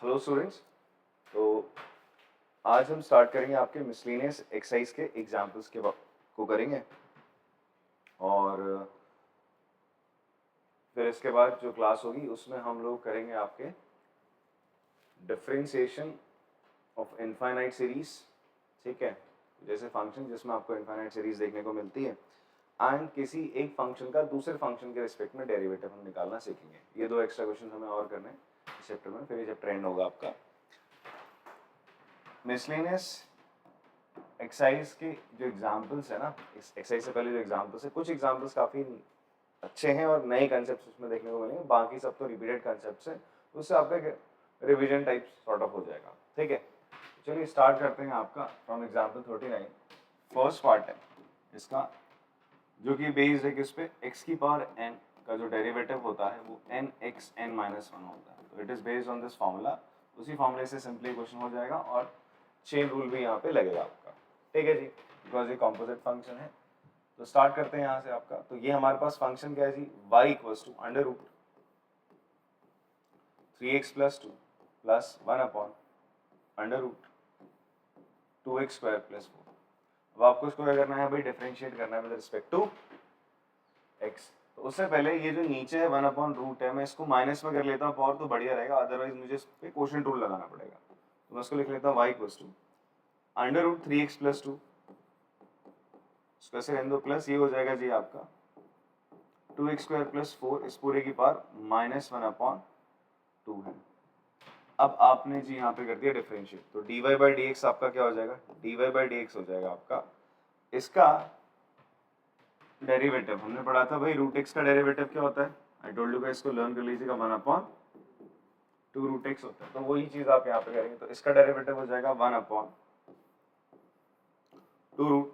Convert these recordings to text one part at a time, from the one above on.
Hello students. तो आज हम स्टार्ट करेंगे आपके मिसलेनियस एक्सरसाइज के एग्जाम्पल्स को करेंगे और फिर इसके बाद जो क्लास होगी उसमें हम लोग करेंगे आपके डिफरेंशिएशन ऑफ इनफाइनाइट सीरीज। ठीक है, जैसे फंक्शन जिसमें आपको इनफाइनाइट सीरीज देखने को मिलती है एंड किसी एक फंक्शन का दूसरे फंक्शन के रिस्पेक्ट में डेरिवेटिव हम निकालना सीखेंगे। ये दो एक्स्ट्रा क्वेश्चन हमें और करने हैं इस चैप्टर में, फिर ये जब ट्रेंड होगा आपका मिसलेनियस एक्सरसाइज के जो एग्जाम्पल्स है ना, इस एक्सरसाइज से पहले जो एग्जाम्पल्स है, कुछ एग्जाम्पल्स काफ़ी अच्छे हैं और नए कंसेप्ट उसमें देखने को मिलेंगे, बाकी सब तो रिपीटेड कंसेप्ट्स हैं, उससे आपका रिवीजन टाइप सॉर्ट ऑफ हो जाएगा। ठीक है, चलिए स्टार्ट करते हैं आपका फ्रॉम एग्जाम्पल 39। फर्स्ट पार्ट है इसका जो कि बेस्ड है किस पे, x की पावर n का जो डेरिवेटिव होता है वो n x n माइनस 1 होता है। तो it is based on this formula. उसी फार्मूले से सिंपली क्वेश्चन हो जाएगा और चेन रूल भी यहाँ पे लगेगा आपका। ठीक है जी, बिकॉज ये कॉम्पोजिट फंक्शन है। तो स्टार्ट करते हैं यहाँ से आपका। तो ये हमारे पास फंक्शन क्या है जी, y equals to under root 3x plus 2 plus 1 upon under root 2x square plus 4। अब आपको इसको क्या करना है भाई, डिफरेंशिएट करना है विद रिस्पेक्ट टू x। तो उससे पहले ये जो नीचे है 1 अपॉन रूट है, मैं इसको माइनस में कर लेता हूँ पावर तो बढ़िया रहेगा, अदरवाइज मुझे इस पे क्वोशिएंट रूल लगाना पड़ेगा। तो मैं इसको लिख लेता हूँ y equals to under root 3x plus 2, इसको रहने दो प्लस, ये हो जाएगा जी आपका 2x स्क्वायर प्लस 4, इस पूरे की पावर माइनस 1 अपॉन 2 है। अब आपने जी यहाँ पे कर दिया डिफरेंशिएट, तो dy बाई डी एक्स आपका क्या हो जाएगा, dy बाई डी एक्स हो जाएगा आपका। इसका डेरिवेटिव हमने पढ़ा था भाई, रूट एक्स का डेरिवेटिव क्या होता है, आई टोल्ड यू गाइस, इसको लर्न कर लीजिएगा, 1 अपॉन 2 रूट एक्स होता है। तो वही चीज आप यहाँ पे करेंगे, तो इसका डेरिवेटिव हो जाएगा 1 upon 2 root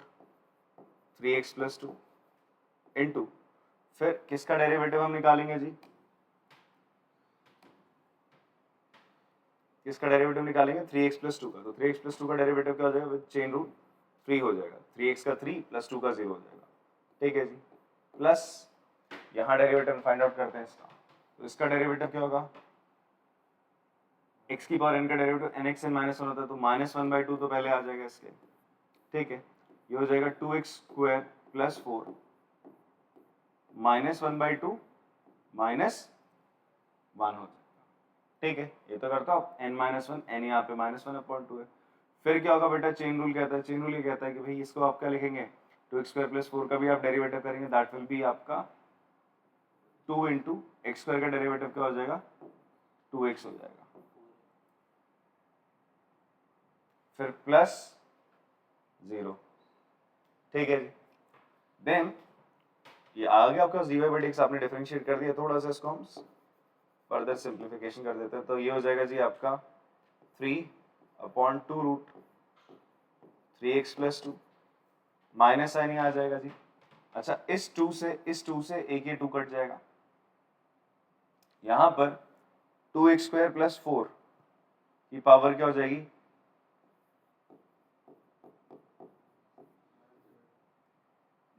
3x plus 2 into, फिर किसका डेरिवेटिव हम निकालेंगे जी, किसका डेरिवेटिव निकालेंगे, 3x प्लस 2 का। तो 3x प्लस 2 का डेरिवेटिव क्या हो जाएगा, विद चेन रूल 3 हो जाएगा, 3x का 3 प्लस 2 का 0 हो जाएगा। ठीक है जी, प्लस यहाँ डेरिवेटिव फाइंड आउट करते हैं इसका। तो इसका डेरिवेटिव क्या होगा, x की पावर n का डेरिवेटिव nx n माइनस 1 होता है, तो माइनस 1/2 तो पहले आ जाएगा इसके। ठीक है, ये हो जाएगा 2x square plus 4 minus 1/2 minus 1 हो जाएगा। ठीक है, ये तो करता हूँ n माइनस 1, n यहाँ पे माइनस 1/2 है। फिर क्या होगा बेटा, चेन रूल कहता है, चेन रूल ये कहता है कि भाई इसको आप क्या लिखेंगे, 2x स्क्वायर प्लस 4 का भी आप डेरिवेटिव करेंगे, दैट विल बी आपका 2 इंटू एक्स स्क्वायर का डेरिवेटिव क्या हो जाएगा, 2x हो जाएगा, फिर प्लस 0। ठीक है जी, देन ये आ गया आपका dy बाई dx, आपने डिफरेंशिएट कर दिया। थोड़ा सा इसको हम फर्दर सिंप्लीफिकेशन कर देते हैं, तो ये हो जाएगा जी आपका 3 upon 2 root 3x plus 2, minus sign आ जाएगा जी। अच्छा, इस 2 से एक ये 2 कट जाएगा, यहां पर 2x स्क्वायर प्लस 4 की पावर क्या हो जाएगी,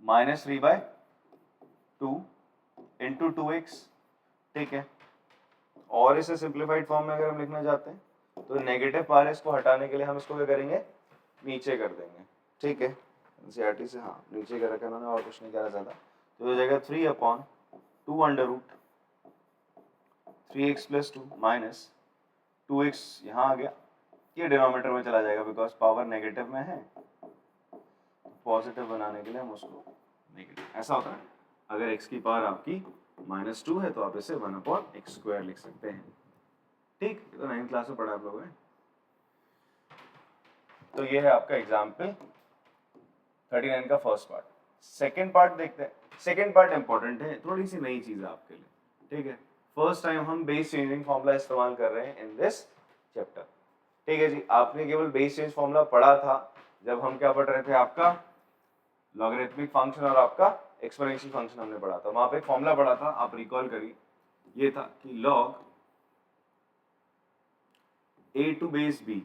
माइनस 3/2 इंटू 2x। ठीक है, और इसे सिंप्लीफाइड फॉर्म में अगर हम लिखना चाहते हैं तो नेगेटिव पावर इसको हटाने के लिए हम इसको क्या करेंगे, नीचे कर देंगे। ठीक है, एनसीईआरटी से हाँ नीचे कर रखा मैंने, और कुछ नहीं करा ज्यादा। तो हो जाएगा 3 upon 2 under root 3x plus 2 minus 2x यहाँ आ गया, ये डिनोमिनेटर में चला जाएगा बिकॉज पावर नेगेटिव में है, पॉजिटिव बनाने के लिए हम उसको नेगेटिव, ऐसा होता है। अगर x की पावर आपकी -2 है तो आप इसे 1 अपॉन एक्स स्क्वायर लिख सकते हैं। ठीक, ये तो 9th क्लास में पढ़ा आप लोगों ने। तो ये है आपका एग्जाम्पल 39 का फर्स्ट पार्ट। सेकेंड पार्ट देखते हैं। सेकेंड पार्ट इंपॉर्टेंट है, थोड़ी सी नई चीज है आपके लिए। ठीक है, फर्स्ट टाइम हम बेस चेंजिंग फॉर्मूला इस्तेमाल कर रहे हैं इन दिस चैप्टर। ठीक है जी, आपने केवल बेस चेंज फॉर्मूला पढ़ा था जब हम क्या पढ़ रहे थे, आपका लॉगरिथमिक फंक्शन और आपका एक्सपोनेंशियल फंक्शन हमने पढ़ा था। वहां पे एक फॉर्मूला पढ़ा था, आप रिकॉल करिए, ये था कि log a to base b,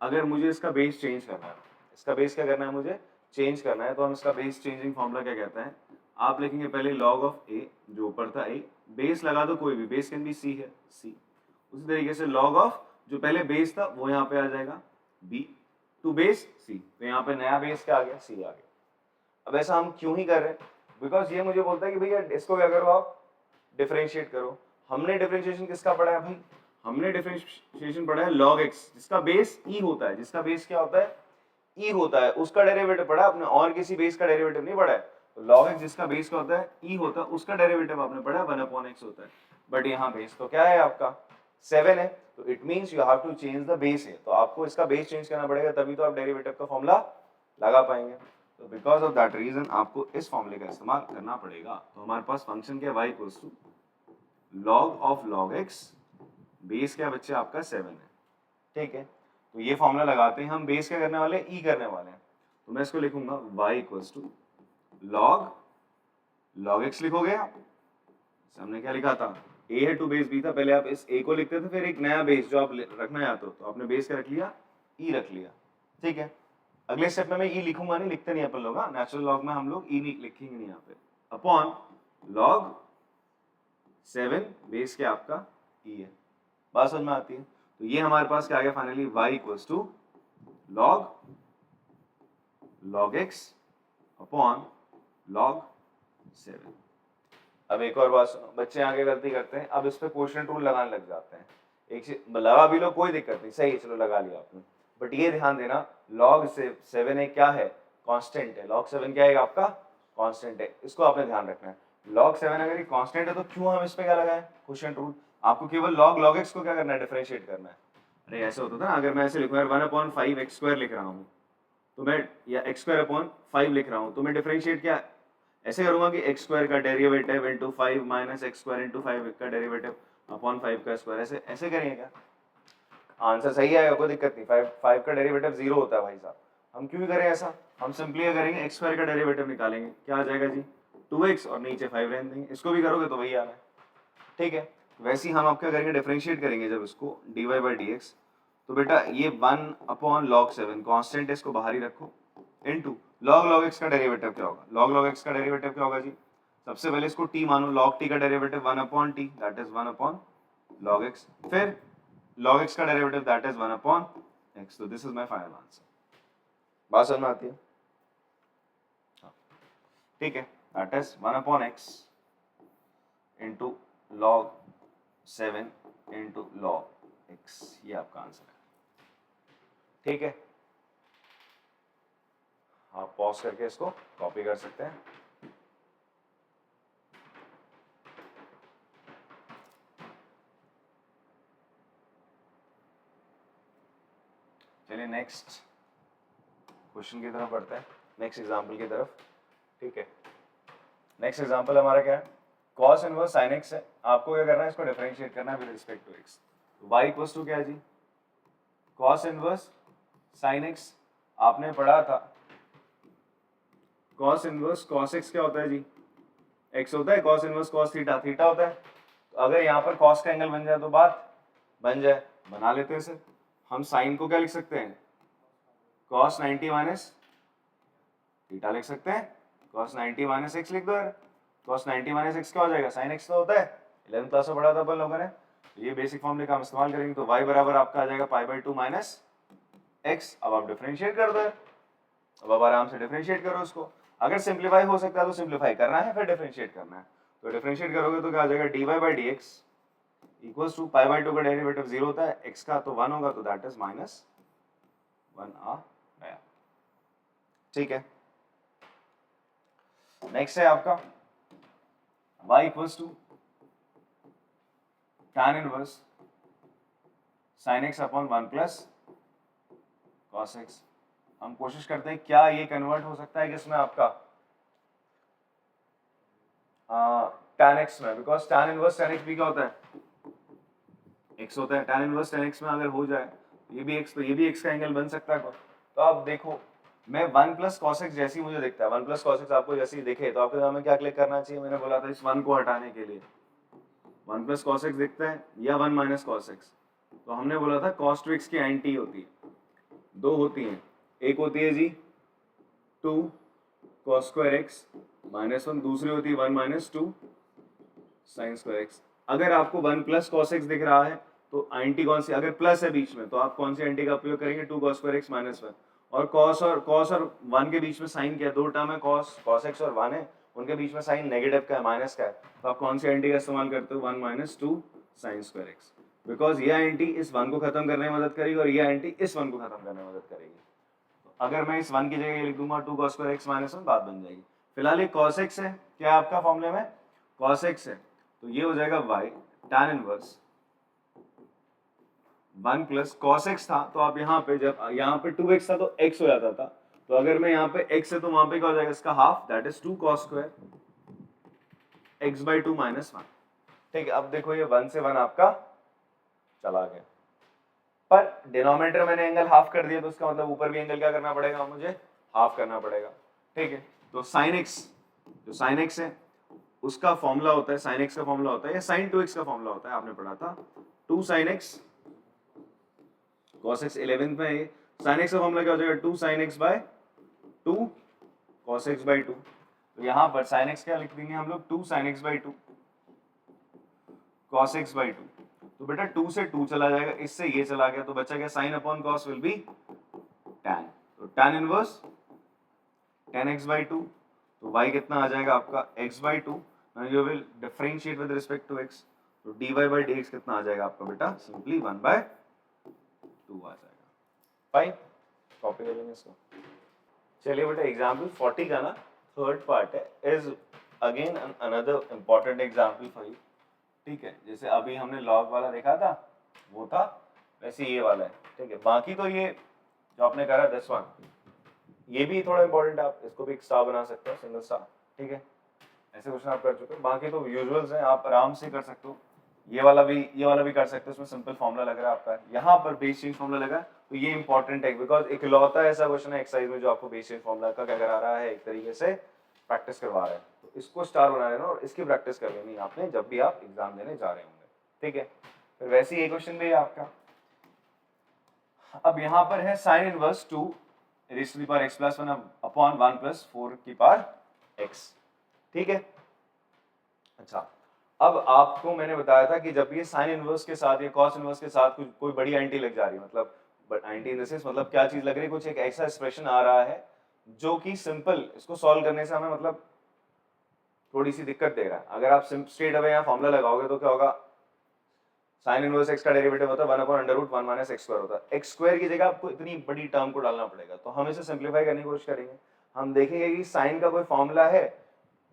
अगर मुझे इसका बेस चेंज करना है, इसका बेस क्या करना है, मुझे चेंज करना है, तो हम इसका बेस चेंजिंग फॉर्मूला क्या कहते हैं, आप लिखेंगे पहले लॉग ऑफ a, जो ऊपर था a, बेस लगा दो कोई भी, बेस कैन बी c है c, उसी तरीके से log ऑफ जो पहले बेस था वो यहाँ पे आ जाएगा b टू बेस c, तो यहाँ पे नया बेस क्या आ गया, c आ गया। अब ऐसा हम क्यों ही कर रहे हैं, बिकॉज ये मुझे बोलता है कि भैया इसको क्या करो, आप डिफरेंशिएट करो। हमने डिफरेंशिएशन किसका पढ़ा है भाई, हमने डिफरेंशिएशन पढ़ा है log x, जिसका बेस e होता है, जिसका बेस क्या होता है, e होता है, उसका डेरिवेटिव पढ़ा आपने, और किसी बेस का डेरिवेटिव नहीं पढ़ा है। तो log x जिसका बेस क्या होता है, e होता है, उसका डेरिवेटिव आपने पढ़ा 1/x होता है। बट यहाँ बेस तो क्या है आपका 7 है, तो it means you have to change the base है, तो आपको इसका बेस चेंज करना पड़ेगा, तभी तो आप डेरिवेटिव का फॉर्मूला लगा पाएंगे। तो बिकॉज ऑफ दैट रीजन आपको इस फॉर्मूले का इस्तेमाल करना पड़ेगा। तो हमारे पास फंक्शन क्या y equals to log of log x, base क्या बच्चे आपका 7 है, ठीक है। तो ये फॉर्मूला लगाते हैं हम, बेस क्या करने वाले हैं, e करने वाले हैं, तो मैं इसको लिखूंगा y equals to log x, लिखोगे आप, हमने क्या लिखा था, a है टू बेस b था, पहले आप इस a को लिखते थे, फिर एक नया बेस जो आप रखना चाहते हो, तो आपने बेस क्या रख लिया, e रख लिया, ठीक है। अगले स्टेप में मैं e लिखूंगा नहीं, लिखते नहीं अपन लोग, नेचुरल लॉग में हम लोग e नहीं लिखेंगे नहीं यहाँ पे, अपॉन log 7 बेस क्या आपका e है, बात समझ में आती है। तो ये हमारे पास क्या आ गया finally, y equals to log x upon log 7। अब एक और बात सुनो, बच्चे आगे गलती करते हैं, अब इस पे क्वोशिएंट रूल लगाने लग जाते हैं। एक चीज लगा भी लो, कोई दिक्कत नहीं, सही है, चलो लगा लिया आपने, बट ये ध्यान देना log 7 है क्या है, कांस्टेंट है, log 7 क्या है आपका, कांस्टेंट है, इसको आपने ध्यान रखना है। log 7 अगर ये कांस्टेंट है तो क्यों हम इस पे क्या लगाए क्वोशिएंट रूल, आपको केवल log x को क्या करना है, डिफरेंशिएट करना है। अरे ऐसे होता था, अगर मैं ऐसे लिखूं यार 1/5x² लिख रहा हूँ, तो मैं या x²/5 लिख रहा हूँ, तो मैं डिफरेंशिएट क्या ऐसे करूंगा कि x² का derivative into 5 minus x² into 5 का डेरिवेटिव अपॉन 5 का स्क्वायर, ऐसे ऐसे करेंगे क्या, आंसर सही आएगा, कोई दिक्कत नहीं। 5 का डेरिवेटिव 0 होता है भाई साहब, हम क्यों करें ऐसा, हम सिंपली करेंगे x² का डेरिवेटिव निकालेंगे, क्या आ जाएगा जी 2x, और नीचे 5 रहने देंगे, इसको भी करोगे तो वही आना है, ठीक है। वैसे ही हम आप क्या करेंगे, डिफरेंशिएट करेंगे जब इसको dy/dx, तो बेटा ये 1/log 7 कांस्टेंट है, इसको बाहर ही रखो, इनटू log x का डेरिवेटिव क्या होगा, log x का डेरिवेटिव क्या होगा जी, सबसे पहले इसको t मानो, log t का derivative 1/t, that is 1/log x, फिर log x का डेरिवेटिव दैट इज 1/x, तो this is my final answer. बात समझ में आती है, ठीक है, that is 1/x into log 7 into log x, ये आपका आंसर है, ठीक है। आप पॉज करके इसको कॉपी कर सकते हैं। चलिए नेक्स्ट क्वेश्चन की तरफ बढ़ते हैं, नेक्स्ट एग्जांपल की तरफ, ठीक है। नेक्स्ट एग्जांपल हमारा क्या है, cos इनवर्स sin x है, आपको क्या करना है, इसको डिफरेंशिएट करना है with respect to x, y equals to क्या है जी, cos इनवर्स sin x, आपने पढ़ा था cos इनवर्स cos x क्या होता है जी, x होता है, cos inverse cos theta, theta होता है, तो अगर यहाँ पर cos का एंगल बन जाए तो बात बन जाए, बना लेते हैं इसे, हम sin को क्या लिख सकते हैं, cos 90 माइनस थीटा लिख सकते हैं, cos 90 माइनस x लिख दो यार, cos 90 माइनस x क्या हो जाएगा, sin x तो होता है, 11th क्लास में पढ़ा था अपन लोगों ने, तो ये बेसिक फॉर्मूले का हम इस्तेमाल करेंगे, तो y बराबर आपका आ जाएगा π/2 माइनस x। अब आप डिफरेंशिएट कर दो, अब आप आराम से डिफरेंशिएट करो इसको, अगर सिंप्लीफाई हो सकता है तो सिंप्लीफाई करना है, फिर डिफरेंशिएट करना है, तो डिफरेंशिएट करोगे तो क्या आ जाएगा, dy/dx इक्वल्स टू π/2 का डेरिवेटिव 0 होता है, x का तो 1 होगा, तो दैट इज -1 आ गया, ठीक है। नेक्स्ट है आपका y equals to tan inverse sin x upon 1 plus cos x। हम कोशिश करते हैं क्या ये कन्वर्ट हो सकता है किसमें आपका tan x में, because tan inverse tan x भी क्या होता है, x होता है, tan इनवर्स tan x में अगर हो जाए ये भी x, तो ये भी x का एंगल बन सकता है। तो आप देखो, मैं 1 प्लस cos x जैसी मुझे दिखता है, 1 प्लस cos x आपको जैसी दिखे, तो आपको हमें क्या क्लिक करना चाहिए, मैंने बोला था इस 1 को हटाने के लिए, 1 प्लस cos x दिखता है या 1 माइनस cos x, तो हमने बोला था cos 2x की एंटी होती है, दो होती हैं, एक होती है जी 2 cos स्क्वायर x माइनस 1, दूसरी होती है 1 माइनस 2 sin स्क्वायर x। अगर आपको 1 प्लस cos x दिख रहा है तो आंटी कौन सी, अगर प्लस है बीच में तो आप कौन सी आंटी का उपयोग करेंगे, 2 cos स्क्वायर x माइनस 1। और cos और 1 के बीच में साइन क्या है, दो टर्म है cos x और 1 है, उनके बीच में साइन नेगेटिव का है, माइनस का है, तो आप कौन सी आंटी का इस्तेमाल करते हो, 1 minus 2 sine square x, because ये आंटी इस 1 को खत्म करने में मदद करेगी और ये आंटी इस 1 को खत्म करने में मदद करेगी। तो अगर मैं इस 1 की जगह लिख दूंगा 2 cos स्क्वायर x माइनस 1, बात बन जाएगी। फिलहाल ये cos x है, क्या आपका फॉर्मूले में cos x है, तो ये हो जाएगा y tan inverse 1 plus cos x था, तो आप यहाँ पे जब यहाँ पे 2x था तो x हो जाता था, तो अगर मैं यहाँ पे x है तो वहां पे क्या हो जाएगा, इसका half, that is 2 cos square x by 2 minus 1। ठीक है, अब देखो ये 1 से 1 आपका चला गया, पर डिनोमिनेटर मैंने एंगल हाफ कर दिया, तो उसका मतलब ऊपर भी एंगल क्या करना पड़ेगा, मुझे हाफ करना पड़ेगा। ठीक है, तो sin x, जो sin x है उसका फॉर्मूला होता है, sin x का फॉर्मूला होता है या sin 2x का फॉर्मूला होता है, आपने पढ़ा था 2 sin x cos x 11 में है, sin x का फॉर्मूला क्या हो जाएगा, 2 sin x by 2 cos x by 2। तो यहाँ पर sin x क्या लिख देंगे हम लोग, 2 sin x by 2 cos x by 2। तो बेटा 2 से 2 चला जाएगा, इससे ये चला गया, तो बचा क्या, sin upon cos will be tan, तो tan inverse tan x by 2, तो y कितना आ जाएगा आपका x by 2, you will differentiate with respect to x, तो dy बाय dx कितना आ जाएगा आपका बेटा, सिंपली 1 बाय 2 आ जाएगा। फाइन, कॉपी कर लेंगे इसको। चलिए बेटा एग्जाम्पल 40 का ना थर्ड पार्ट है, is again another important example for you. ठीक है, जैसे अभी हमने लॉग वाला देखा था वो था, वैसे ये वाला है। ठीक है, बाकी तो ये जो आपने करा दिस वन, ये भी थोड़ा इंपॉर्टेंट है, आप इसको भी एक स्टार बना सकते हो, सिंगल स्टार। ठीक है, ऐसे क्वेश्चन आप कर चुके हो, बाकी तो यूजुअल्स हैं, आप आराम से कर सकते हो। ये वाला भी कर सकते हो, इसमें सिंपल फॉर्मूला लग रहा है आपका, यहाँ पर बेस चेंज फॉर्मूला लगा, तो ये इंपॉर्टेंट है बिकॉज इकलौता ऐसा क्वेश्चन है एक्सरसाइज में जो आपको बेस चेंज फॉर्मूला का क्या करा रहा है, एक तरीके से प्रैक्टिस करवा रहा है। तो इसको स्टार बना लेना और इसकी प्रैक्टिस कर लेनी आपने जब भी आप एग्जाम देने जा रहे होंगे। ठीक है, फिर वैसे ही ये क्वेश्चन भी है आपका। अब यहाँ पर है sine inverse 2 raise to the power x plus 1 upon 1 plus 4 की पावर x। ठीक है, अच्छा, अब आपको मैंने बताया था कि जब ये साइन इनवर्स के साथ या कॉस इनवर्स के साथ कोई बड़ी एंटी लग जा रही है, मतलब एंटी इन द सेंस मतलब क्या चीज लग रही है, कुछ एक ऐसा एक्सप्रेशन आ रहा है जो कि सिंपल, इसको सॉल्व करने से हमें मतलब थोड़ी सी दिक्कत दे रहा है। अगर आप स्ट्रेट अवे यहाँ फॉर्मूला लगाओगे तो क्या होगा, साइन इनवर्स x का डेरिवेटिव होता है 1 upon under root 1 minus x square होता है। x स्क्वायर की जगह आपको इतनी बड़ी टर्म को डालना पड़ेगा, तो हम इसे सिंप्लीफाई करने की कोशिश करेंगे। हम देखेंगे कि साइन का कोई फॉर्मूला है,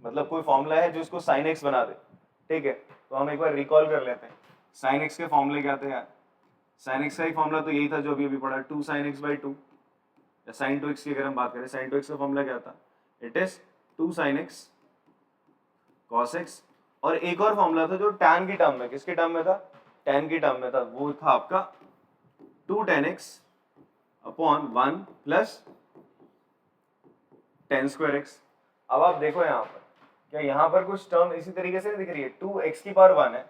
मतलब कोई फॉर्मूला है जो इसको साइन x बना दे। ठीक है, तो हम एक बार रिकॉल कर लेते हैं, साइन x के फॉर्मूले क्या थे यार, साइन x का ही फॉर्मूला तो यही था जो अभी पढ़ा, 2 sin x बाई 2, या साइन 2x की अगर हम बात करें, साइन 2x का फॉर्मूला क्या था, it is 2 sin x cos x, और एक और फॉर्मूला था जो tan की टर्म में, किसके टर्म में था, tan की टर्म में था, वो था आपका 2 tan x upon 1 plus tan square x। अब आप देखो यहाँ पर, क्या यहाँ पर कुछ टर्म इसी तरीके से दिख रही है, 2x की पावर 1 है,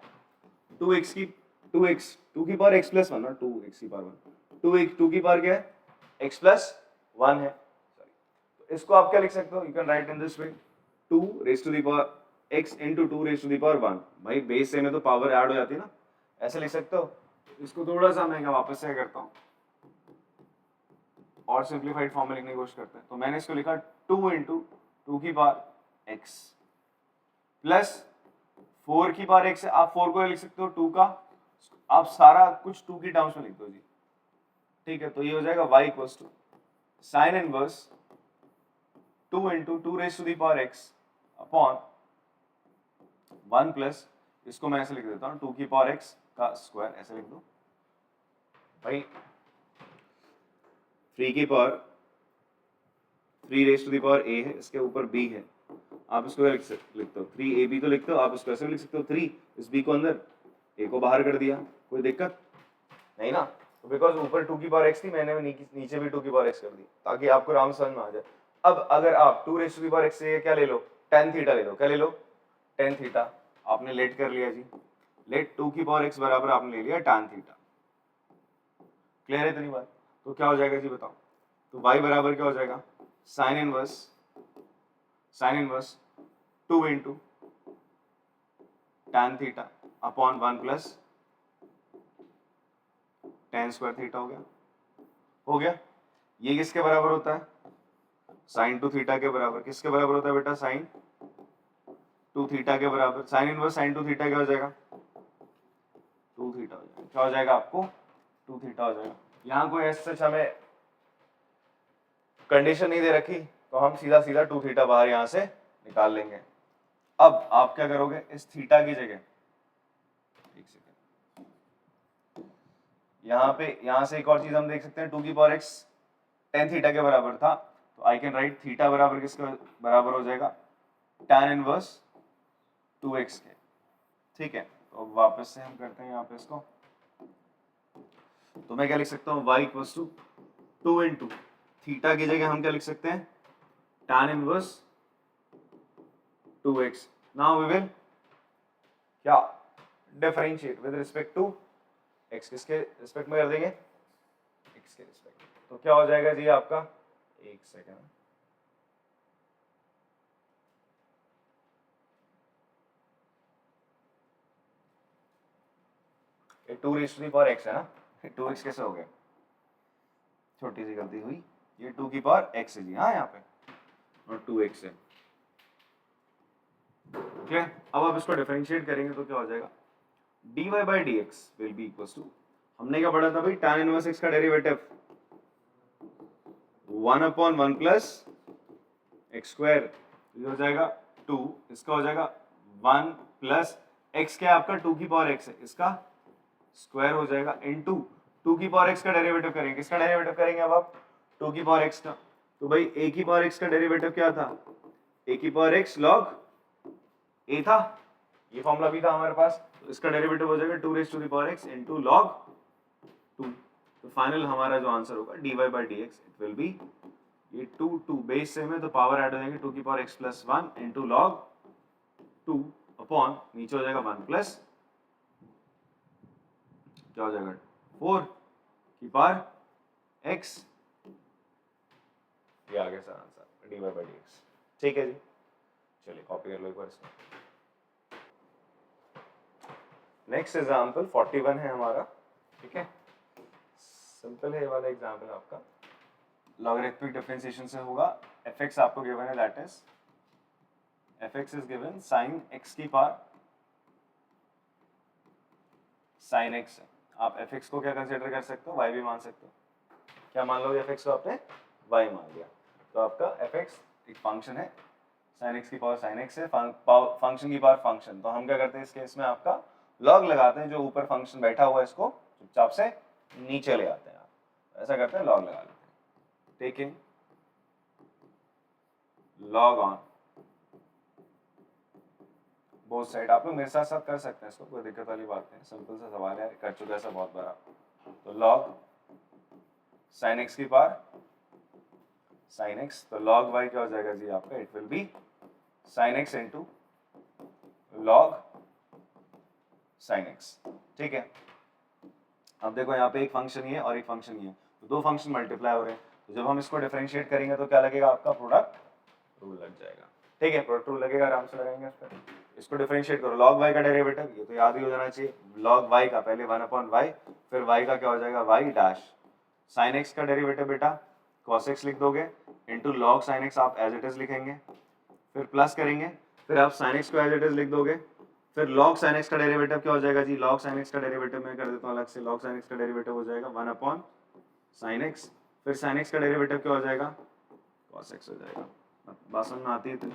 2x की 2 की पावर x प्लस 1, और 2x की पावर 1, 2 की पावर क्या है, x प्लस 1 है। तो इसको आप क्या लिख सकते हो, you can write in this way, 2 raise to the power x into 2 raise to the power 1। भाई बेस से में तो पावर ऐड हो जाती है ना, ऐसे लिख सकते हो। इसको थोड़ा सा मैं वापस से करता हूँ और सिंप्लीफाइड फॉर्म में लिखने की कोशिश करते हैं। तो मैंने इसको लिखा 2 इंटू 2 की पावर x प्लस 4 की पावर x है, आप 4 को लिख सकते हो 2 का, आप सारा कुछ 2 की टर्म्स में लिख दो जी। ठीक है, तो ये हो जाएगा y equals to sine inverse 2 into 2 raise to the power x upon 1 plus, इसको मैं ऐसे लिख देता हूँ 2 की पावर x का स्क्वायर, ऐसे लिख दो भाई, 3 की power 3 raise to the power a है, इसके ऊपर b है, आप इसको लिखते हो 3ab तो लिखते हो, आप इसको ऐसे भी लिख सकते हो 3, इस b को अंदर, a को बाहर कर दिया, कोई दिक्कत नहीं ना। तो बिकॉज ऊपर 2 की पावर x थी, मैंने नीचे भी 2 की पावर x कर दी ताकि आपको आराम समझ में आ जाए। अब अगर आप 2 raise to the power x से क्या ले लो, tan थीटा ले लो, क्या ले लो, tan थीटा, आपने लेट कर लिया जी, लेट 2 की पावर x बराबर आपने ले लिया tan थीटा। क्लियर है इतनी बात, तो क्या हो जाएगा जी बताओ, तो y बराबर क्या हो जाएगा, sign inverse 2 into tan theta upon 1 plus tan square theta हो गया। ये किसके बराबर होता है? sin टू थीटा के बराबर। किसके बराबर होता है बेटा? sin टू थीटा के बराबर। sin inverse sin two theta क्या हो जाएगा? 2 थीटा हो जाएगा। क्या हो जाएगा आपको? 2 थीटा हो जाएगा। यहाँ कोई ऐसे सच हमें कंडीशन नहीं दे रखी, तो हम सीधा सीधा 2 थीटा बाहर यहाँ से निकाल लेंगे। अब आप क्या करोगे? इस थीटा की जगह, एक सेकेंड, यहाँ पे, यहाँ से एक और चीज हम देख सकते हैं, 2 की पावर x tan थीटा के बराबर था, तो आई कैन राइट थीटा बराबर किसके बराबर हो जाएगा? tan इनवर्स 2x के। ठीक है, तो वापस से हम करते हैं यहाँ पे इसको, तो मैं क्या लिख सकता हूँ? y equals to 2 into theta की जगह हम क्या लिख सकते हैं? tan inverse 2x। Now we will क्या differentiate with respect to x। किसके रिस्पेक्ट में कर देंगे? x के रिस्पेक्ट। तो क्या हो जाएगा जी आपका? एक सेकेंड, ये 2 raise to the power x है ना, 2x कैसे हो गया? छोटी सी गलती हुई, ये 2 की पावर x है जी, हाँ यहाँ पे, और 2x है। क्लियर? अब आप इसको डिफरेंशिएट करेंगे तो क्या हो जाएगा? dy by dx will be equals to, हमने क्या पढ़ा था भाई? tan इनवर्स x का डेरिवेटिव 1/1 प्लस एक्स स्क्वायर, ये हो जाएगा 2, इसका हो जाएगा 1 प्लस x क्या है आपका? 2 की पावर x है, इसका स्क्वायर हो जाएगा इनटू 2 की पावर x का डेरिवेटिव करेंगे। किसका डेरिवेटिव करेंगे अब आप? 2 की पावर x का। तो भाई a की पावर x का डेरिवेटिव क्या था? a की पावर x log a था, ये फॉर्मूला भी था हमारे पास, तो इसका डेरिवेटिव हो जाएगा 2 raise to the power x into log 2। तो फाइनल हमारा जो आंसर होगा dy by dx it will B, ये 2 बेस सेम है तो पावर ऐड हो जाएंगे, 2 की power x plus 1 into log 2 upon, नीचे हो जाएगा 1 प्लस, क्या हो जाएगा? 4 की पावर x। ये आ गया sir answer, dy by dx। ठीक है जी, चलिए कॉपी कर लो एक बार इसको। नेक्स्ट एग्जाम्पल 41 है हमारा, ठीक है, सिंपल है ये वाला एग्जाम्पल आपका, लॉगरिथमिक डिफरेंशिएशन से होगा। fx आपको गिवन है, that is fx is given sin x की पावर sin x है। आप fx को क्या कंसीडर कर सकते हो? y भी मान सकते हो। क्या मान लोगे? fx को आपने y मान लिया, तो आपका fx एक फंक्शन है, sin x की पावर sin x है, फंक्शन की पावर फंक्शन। तो हम क्या करते हैं इस केस में? आपका लॉग लगाते हैं, जो ऊपर फंक्शन बैठा हुआ है इसको चुपचाप से नीचे ले आते हैं। आप ऐसा करते हैं, लॉग लगा लेते हैं, taking log on both side. आप लोग मेरे साथ साथ कर सकते हैं इसको, कोई दिक्कत वाली बात नहीं, सिंपल सा सवाल है, कर चुका ऐसा बहुत बड़ा। तो लॉग sin x की पावर sin x, तो log y क्या हो जाएगा जी आपका? It will B sin x into log sin x। ठीक है, अब देखो यहाँ पे एक फंक्शन ही है और एक फंक्शन ही है, तो दो फंक्शन मल्टीप्लाई हो रहे हैं, तो जब हम इसको डिफरेंशिएट करेंगे तो क्या लगेगा? आपका प्रोडक्ट रूल लग जाएगा। ठीक है, प्रोडक्ट रूल लगेगा, आराम से लगाएंगे इस पर। इसको डिफरेंशिएट करो, log y का डेरिवेटिव, ये तो याद ही हो जाना चाहिए, log y का पहले 1/y, फिर y का क्या हो जाएगा? y dash. sin x का डेरिवेटिव बेटा cos x लिख दोगे, इंटू log sin x आप एज इट इज लिखेंगे, फिर प्लस करेंगे, फिर आप sin x को एज इट इज लिख दोगे, फिर log sin x का डेरिवेटिव क्या हो जाएगा जी? log sin x का डेरिवेटिव मैं कर देता हूँ अलग से, log sin x का डेरिवेटिव हो जाएगा 1/sin x, फिर sin x का डेरिवेटिव क्या हो जाएगा? cos x हो जाएगा। बात समझ में आती है? तो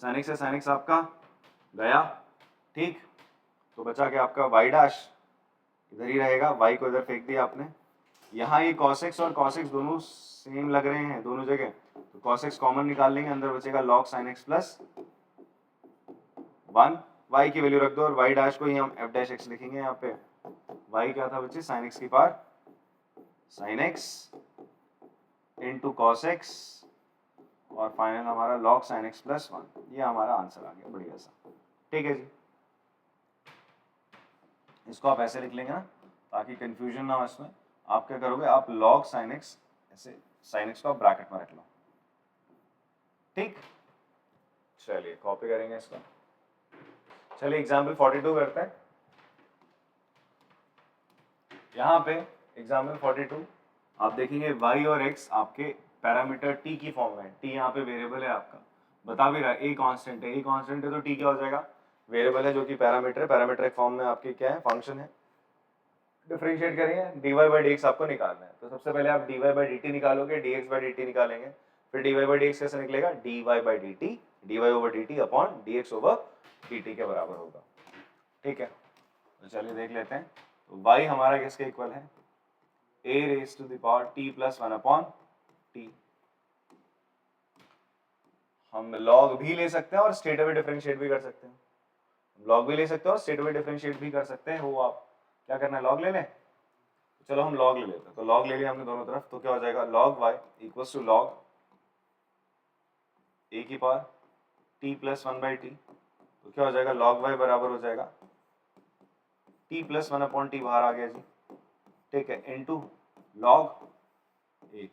sin x से sin x आपका गया, ठीक, तो बचा के आपका y डैश इधर ही रहेगा, y को इधर फेंक दिया आपने, यहाँ ये cos x और cos x दोनों सेम लग रहे हैं दोनों जगह, तो cos x कॉमन निकाल लेंगे, अंदर बचेगा log sin x plus 1, y की वैल्यू रख दो और y डैश को ही हम f डैश x लिखेंगे। यहाँ पे y क्या था बच्चे? sin x की power sin x into cos x, और फाइनल हमारा log sin x प्लस 1, ये हमारा आंसर आ गया, बढ़िया सा। ठीक है जी, इसको आप ऐसे लिख लेंगे ना, ताकि कंफ्यूजन ना हो इसमें। आप क्या करोगे? आप log sin x, ऐसे sin x को आप ब्रैकेट में रख लो, ठीक। चलिए कॉपी करेंगे इसको, चलिए एग्जाम्पल 42 करते हैं। यहाँ पे एग्जाम्पल 42 आप देखेंगे y और x आपके पैरामीटर t की फॉर्म में है। t यहाँ पे वेरिएबल है आपका, बता भी रहा है a कांस्टेंट है, a कांस्टेंट है तो t क्या हो जाएगा, वेरिएबल है जो कि पैरामीटर है, पैरामीट्रिक फॉर्म में आपके क्या है, फंक्शन है। डिफरेंशिएट करेंगे, dy बाई dx आपको निकालना है, तो सबसे पहले आप dy बाई dt निकालोगे, dx बाई dt निकालेंगे, फिर dy बाई dx कैसे निकलेगा, dy by dt, dy over dt upon dx over dt के बराबर होगा। ठीक है, तो चलिए देख लेते हैं। तो y हमारा किसके इक्वल है, a raise to the power t plus 1 upon t। हम log भी ले सकते हैं और स्ट्रेट अवे डिफरेंशिएट भी कर सकते हैं, log भी ले सकते हैं और स्ट्रेट अवे डिफरेंशिएट भी कर सकते हैं। वो आप क्या करना है, log ले लें, चलो हम log ले लेते हैं। तो log ले लिया हमने दोनों तरफ, तो क्या हो जाएगा, log y equals to log a की power t plus 1 by t, तो क्या हो जाएगा, log y बराबर हो जाएगा t प्लस 1 अपॉन टी, बाहर आ गया जी, ठीक है, into log a।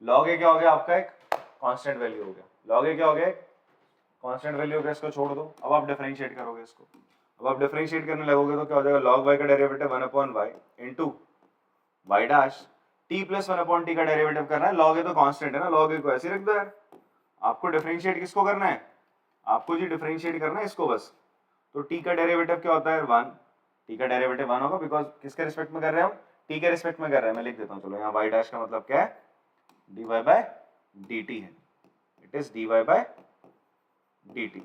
log a क्या हो गया आपका, एक कांस्टेंट वैल्यू हो गया, log a क्या हो गया, एक कांस्टेंट वैल्यू हो गया, इसको छोड़ दो। अब आप डिफरेंशिएट करोगे इसको, अब आप डिफरेंशिएट करने लगोगे तो क्या हो जाएगा, log y का derivative 1 upon y into y dash t plus 1 upon t का डेरिवेटिव करना है। log a तो कांस्टेंट है ना, log a को ऐसे रख दो यार। आपको डिफरेंशिएट किसको करना है, आपको जी डिफरेंशिएट करना है इसको बस। तो t का डेरिवेटिव क्या होता है, 1, t का डेरिवेटिव 1 होगा, बिकॉज किसके रिस्पेक्ट में कर रहे हैं हम, t के रिस्पेक्ट में कर रहे हैं। मैं लिख देता हूँ, चलो यहाँ y डैश का मतलब क्या है, dy बाय dt है, it is dy by dt।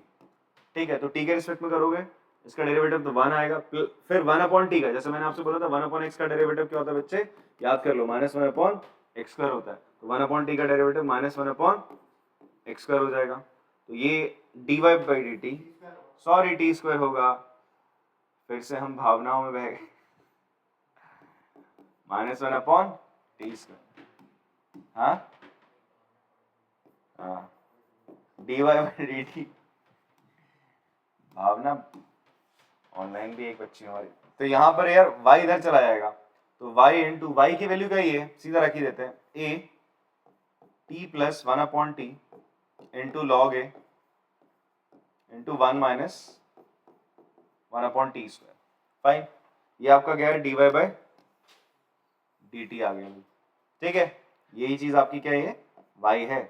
ठीक है, तो t के रिस्पेक्ट में करोगे, इसका डेरिवेटिव तो 1 आएगा, फिर 1 अपॉन t का, जैसे मैंने आपसे बोला था 1 अपॉन x का डेरिवेटिव क्या होता है बच्चे, याद कर लो, -1 अपॉन x स्क्वायर होता है। तो 1 अपॉन t का डेरिवेटिव -1 अपॉन x स्क्वायर हो जाएगा। तो ये dy by dt, sorry t square होगा, फिर से हम भावनाओं में बह गए, -1 अपॉन टी स्क्वायर, हाँ हाँ, dy by dt, Bhavna online भी एक बच्ची हमारी। तो यहाँ पर यार y इधर चला जाएगा, तो y इंटू वाई की वैल्यू क्या ही है, सीधा रख ही देते हैं, a t plus 1 upon t into log a into 1 minus 1 upon t square. Fine, ये आपका क्या है, dy बाई dt आ गया। ठीक है, यही चीज आपकी क्या है, y है।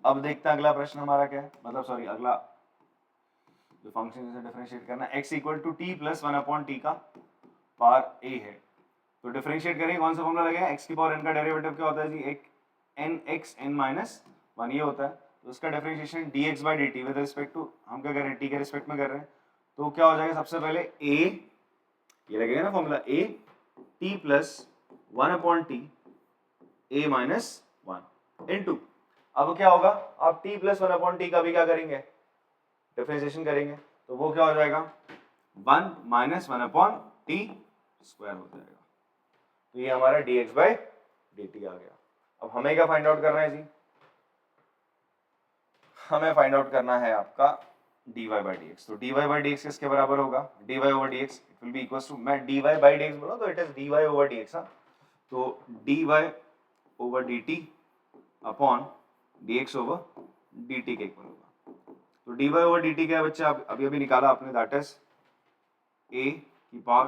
अब देखते हैं अगला प्रश्न हमारा क्या है, मतलब सॉरी अगला जो फंक्शन से डिफरेंशिएट करना है, x equal to t plus 1 upon t का पावर a है। तो डिफरेंशिएट करेंगे, कौन सा फॉर्मूला लगेगा, x की पावर n का डेरिवेटिव क्या होता है जी, एक nx n माइनस 1 ये होता है। तो उसका differentiation dx by dt with respect to, हम क्या कर रहे हैं, t के रिस्पेक्ट में कर रहे हैं, तो क्या हो जाएगा, सबसे पहले a, ये लगेगा ना formula, a t plus 1 upon T a minus 1 into, अब क्या होगा, आप t प्लस 1 अपॉन टी का भी क्या करेंगे, डिफरेंशिएशन करेंगे, तो वो क्या हो जाएगा, 1 माइनस 1 अपॉन टी स्क्वायर हो जाएगा। तो ये हमारा dx बाई dt आ गया। अब हमें क्या फाइंड आउट करना है जी, हमें फाइंड आउट करना है आपका dy बाई dx। तो dy बाई dx किसके बराबर होगा, dy over dx, it will be equals to, मैं dy बाई dx बोला तो it is dy over dx। हाँ, तो dy over dt upon dx over dt के इक्वल होगा। तो dy ओवर dt क्या है बच्चे, आप अभी अभी निकाला आपने, दैट इज a की power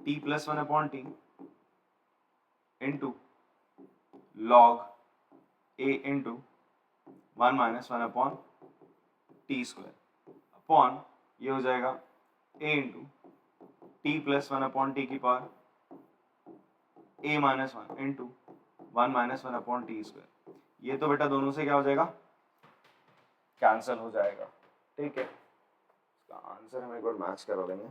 t plus 1 upon t into log a into 1 minus 1 upon t square upon, ये हो जाएगा a into t plus 1 upon t की power a minus 1 into 1 minus 1 upon t square. ये तो बेटा दोनों से क्या हो जाएगा, कैंसिल हो जाएगा। ठीक है, इसका आंसर हम एक बार मैच करा देंगे।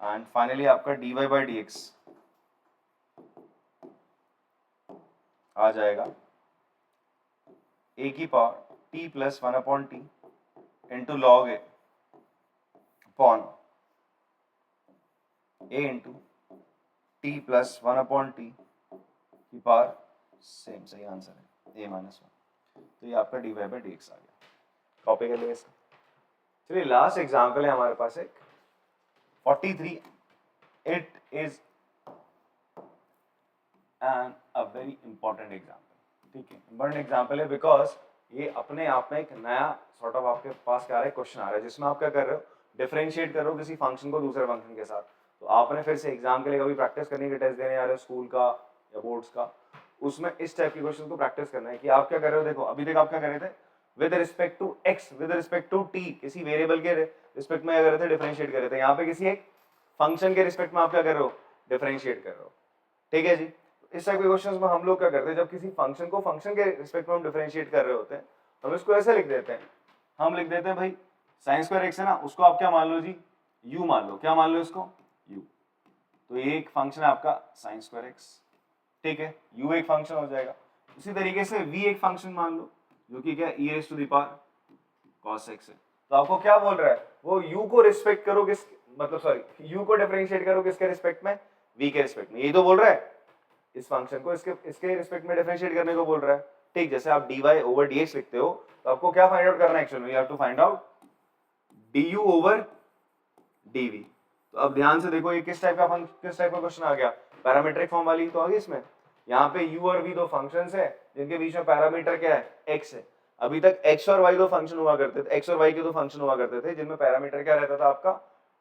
एंड फाइनली आपका dy बाई dx आ जाएगा a की power t plus 1 upon t into log a upon a into t plus 1 upon t की पावर, सेम सही आंसर है, a माइनस 1। तो ये आपका dy बाई dx आ गया, कॉपी कर लिए इसका। चलिए लास्ट एग्जाम्पल है हमारे पास एक 43, it is an a very important example. ठीक है, इंपॉर्टेंट एग्जाम्पल है बिकॉज ये अपने आप में एक नया सॉर्ट ऑफ आपके पास क्या आ रहा है, क्वेश्चन आ रहा है, जिसमें आप क्या कर रहे हो, डिफरेंशिएट कर रहे हो किसी फंक्शन को दूसरे फंक्शन के साथ। तो आपने फिर से एग्जाम के लिए कभी प्रैक्टिस करनी है, टेस्ट देने आ रहे हो स्कूल का या बोर्ड्स का, उसमें इस टाइप के क्वेश्चन को प्रैक्टिस करना है कि आप क्या कर रहे हो। देखो अभी तक आप क्या कर रहे थे, with respect to x, with respect to t, किसी वेरिएबल के रिस्पेक्ट में कर रहे थे, डिफरेंशिएट कर रहे थे। यहाँ पे किसी एक फंक्शन के रिस्पेक्ट में आप क्या कर रहे हो, डिफरेंशिएट कर रहे हो। ठीक है जी। इस टाइप के क्वेश्चंस में हम लोग क्या करते हैं, जब किसी फंक्शन को फंक्शन के रिस्पेक्ट में हम डिफरेंशिएट कर रहे होते हैं, हम इसको ऐसे लिख देते हैं, हम लिख देते हैं भाई साइन स्क्वायर एक्स है ना, उसको आप क्या मान लो जी, यू मान लो। क्या मान लो इसको, यू। तो ये एक फंक्शन है आपका साइन स्क्वायर एक्स, ठीक है, यू एक फंक्शन हो जाएगा। इसी तरीके से v एक फंक्शन मान लो, जो कि क्या e raise to the power cos x है। तो आपको क्या बोल रहा है, वो u को रिस्पेक्ट करो किस, मतलब सॉरी u को डिफरेंशिएट करो किसके रिस्पेक्ट में, v के रिस्पेक्ट में। यही तो बोल रहा है, इस फंक्शन को इसके रिस्पेक्ट में डिफरेंशिएट करने को बोल रहा है। ठीक, जैसे आप dy ओवर dx लिखते हो, तो आपको क्या फाइंड आउट करना है actually, you have to find out du over dv। तो अब ध्यान से देखो, ये किस टाइप का क्वेश्चन आ गया, पैरामीट्रिक फॉर्म वाली तो आ गई इसमें। यहाँ पे u और v दो फंक्शंस है जिनके बीच में पैरामीटर क्या है, x है। अभी तक x और y दो फंक्शन हुआ करते थे, x और y के दो फंक्शन हुआ करते थे जिनमें पैरामीटर क्या रहता था आपका,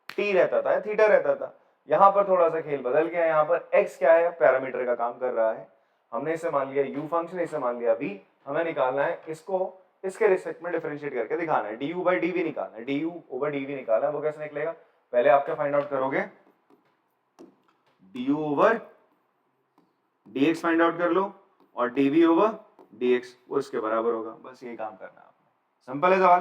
t रहता था या थीटा रहता था। यहाँ पर थोड़ा सा खेल बदल गया, यहाँ पर x क्या है, पैरामीटर का काम कर रहा है। हमने इसे मान लिया u फंक्शन, इसे मान लिया v। हमें निकालना है इसको इसके रिस्पेक्ट में डिफरेंशिएट करके दिखाना है, du by dv निकालना है, du over dv निकालना है। वो कैसे निकलेगा, पहले आप क्या फाइंड आउट करोगे, du over dx find out कर लो और dv ओवर dx वो इसके बराबर होगा। बस ये काम करना है आपने, सिंपल है सवाल।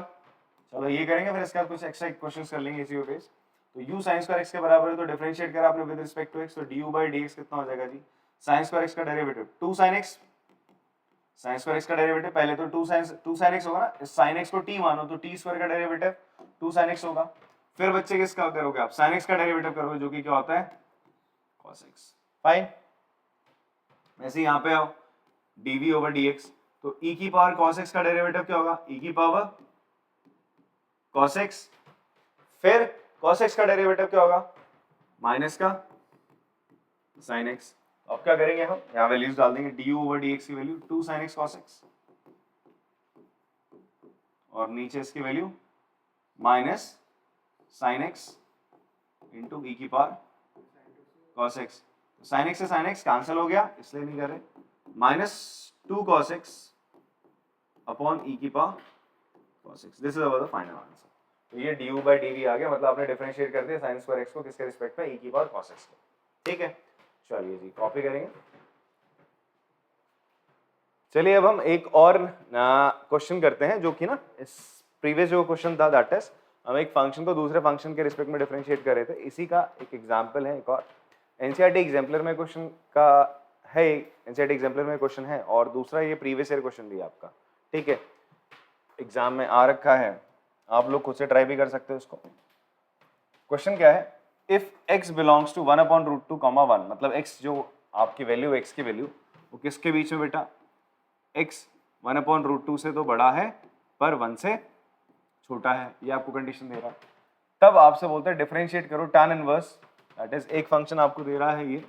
चलो ये करेंगे, फिर इसके बाद कुछ एक्स्ट्रा क्वेश्चंस कर लेंगे इसी बेस। तो u sin स्क्वायर x के बराबर है, तो डिफरेंशिएट करा आपने विद रिस्पेक्ट टू x, तो du by dx कितना हो जाएगा जी, sin स्क्वायर x का derivative 2 sin x, sin square x का डेरिवेटिव पहले तो 2 sin x होगा ना, इस sin x को t मानो तो t स्क्वायर का डेरिवेटिव 2 sin x होगा। फिर बच्चे किसका करोगे आप, sin x का डेरिवेटिव करोगे, जो कि क्या होता है cos x। फाइन, ऐसे यहाँ पे आओ dv ओवर dx, तो e की पावर cos x का डेरिवेटिव क्या होगा, e की पावर cos x, फिर cos x का डेरिवेटिव क्या होगा, माइनस का sin x। अब क्या करेंगे हम, यहाँ वैल्यूज डाल देंगे, du ओवर dx की value 2 sin x cos x, और नीचे इसकी value minus sin x into e की power cos x। sin x से sin x कैंसिल हो गया, इसलिए नहीं कर रहे, minus 2 cos x upon e की power cos x। This is our the final answer. तो ये du by dv आ गया, मतलब आपने डिफरेंशिएट कर दिया sin स्क्वायर x को किसके रिस्पेक्ट में, e की पावर cos x को। ठीक है, चलिए जी कॉपी करेंगे। चलिए अब हम एक और क्वेश्चन करते हैं, जो कि ना इस प्रीवियस जो क्वेश्चन था, दैट इज हम एक फंक्शन को दूसरे फंक्शन के रिस्पेक्ट में डिफरेंशिएट कर रहे थे, इसी का एक एग्जांपल है। एक और एनसीईआरटी एग्जाम्पलर में क्वेश्चन का है, एनसीईआरटी एग्जाम्पलर में क्वेश्चन है, और दूसरा ये प्रीवियस ईयर क्वेश्चन भी आपका, ठीक है, एग्जाम में आ रखा है, आप लोग खुद से ट्राई भी कर सकते हो इसको। क्वेश्चन क्या है, इफ x बिलोंग्स टू 1/√2, 1, मतलब x जो आपकी वैल्यू, x की वैल्यू वो किसके बीच में बेटा, x 1/√2 से तो बड़ा है पर 1 से छोटा है, ये आपको कंडीशन दे रहा है। तब आपसे बोलते हैं डिफरेंशिएट करो tan इनवर्स, दैट इज एक फंक्शन आपको दे रहा है, ये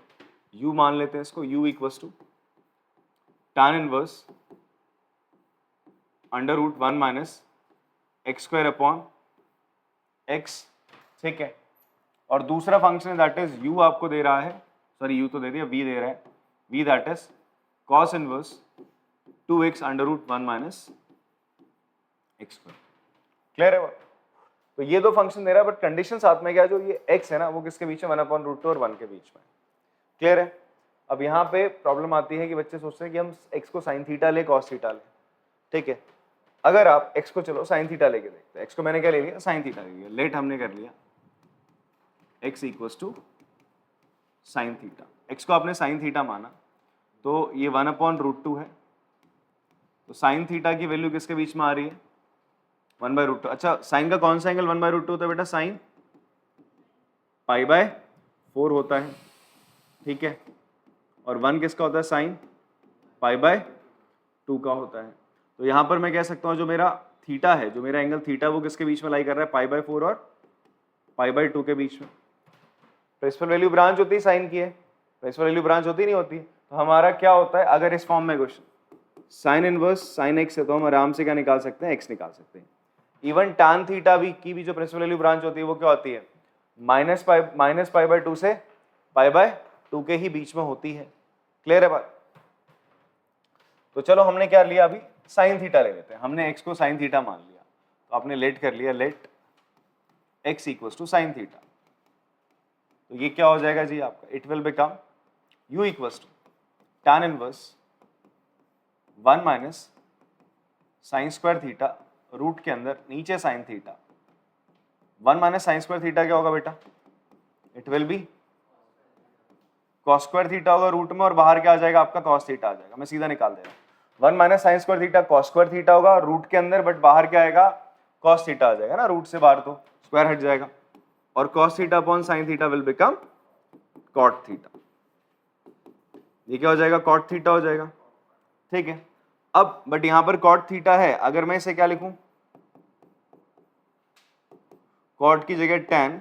u मान लेते हैं इसको, u equals to tan inverse √1 minus x square upon x, ठीक है। और दूसरा फंक्शन है दैट इज u आपको दे रहा है, सॉरी u तो दे दिया, v दे रहा है, v that is cos inverse 2x √1 minus x square. Clear है वो? तो ये दो फंक्शन दे रहा है, बट कंडीशन साथ में क्या है, जो ये x है ना वो किसके बीच में, 1/√2 और 1 के बीच में। क्लियर है? अब यहाँ पे प्रॉब्लम आती है कि बच्चे सोचते हैं कि हम x को साइन थीटा ले, कॉस थीटा ले, ठीक है। अगर आप x को चलो साइन थीटा लेके देखते हैं, x को मैंने क्या ले लिया, साइन थीटा ले लिया, लेट हमने कर लिया x equals to sine theta, x को आपने साइन थीटा माना, तो ये 1/√2 है, तो साइन थीटा की वैल्यू किसके बीच में आ रही है, 1/√2। अच्छा, साइन का कौन सा एंगल 1/√2 होता है बेटा, साइन π/4 होता है, ठीक है, और 1 किसका होता है, साइन π/2 का होता है। तो यहाँ पर मैं कह सकता हूँ जो मेरा थीटा है, जो मेरा एंगल थीटा, वो किसके बीच में लाई कर रहा है, π/4 और π/2 के बीच में। प्रिंसिपल वैल्यू ब्रांच होती है साइन की है, प्रिंसिपल वैल्यू ब्रांच होती नहीं होती, तो हमारा क्या होता है, अगर इस फॉर्म में question sign inverse sine x है, तो हम आराम से क्या निकाल सकते हैं, एक्स निकाल सकते हैं। इवन tan थीटा भी की भी जो प्रिंसिपल वैल्यू ब्रांच होती है वो क्या होती है, -π/2 से π/2 के ही बीच में होती है। क्लियर है बात? तो चलो हमने क्या लिया अभी, साइन थीटा ले लेते हैं। हमने x को साइन थीटा मान लिया, तो आपने लेट कर लिया, let x equals to sine theta. तो ये क्या हो जाएगा जी आपका, it will become u equals to tan inverse 1 minus sine square theta root के अंदर नीचे sine theta. 1 minus sine square theta क्या होगा बेटा, it will be cos square theta होगा रूट में, और बाहर क्या आ जाएगा आपका, कॉस थीटा आ जाएगा। मैं सीधा निकाल दे रहा हूँ, 1 minus sine square theta cos square theta होगा रूट के अंदर, बट बाहर क्या आएगा, कॉस थीटा आ जाएगा ना, रूट से बाहर तो स्क्वायर हट जाएगा, और cos theta upon sine theta will become cot theta. ये क्या हो जाएगा, कॉट थीटा हो जाएगा। ठीक है, अब बट यहां पर कॉट थीटा है, अगर मैं इसे क्या लिखूं, कॉट की जगह tan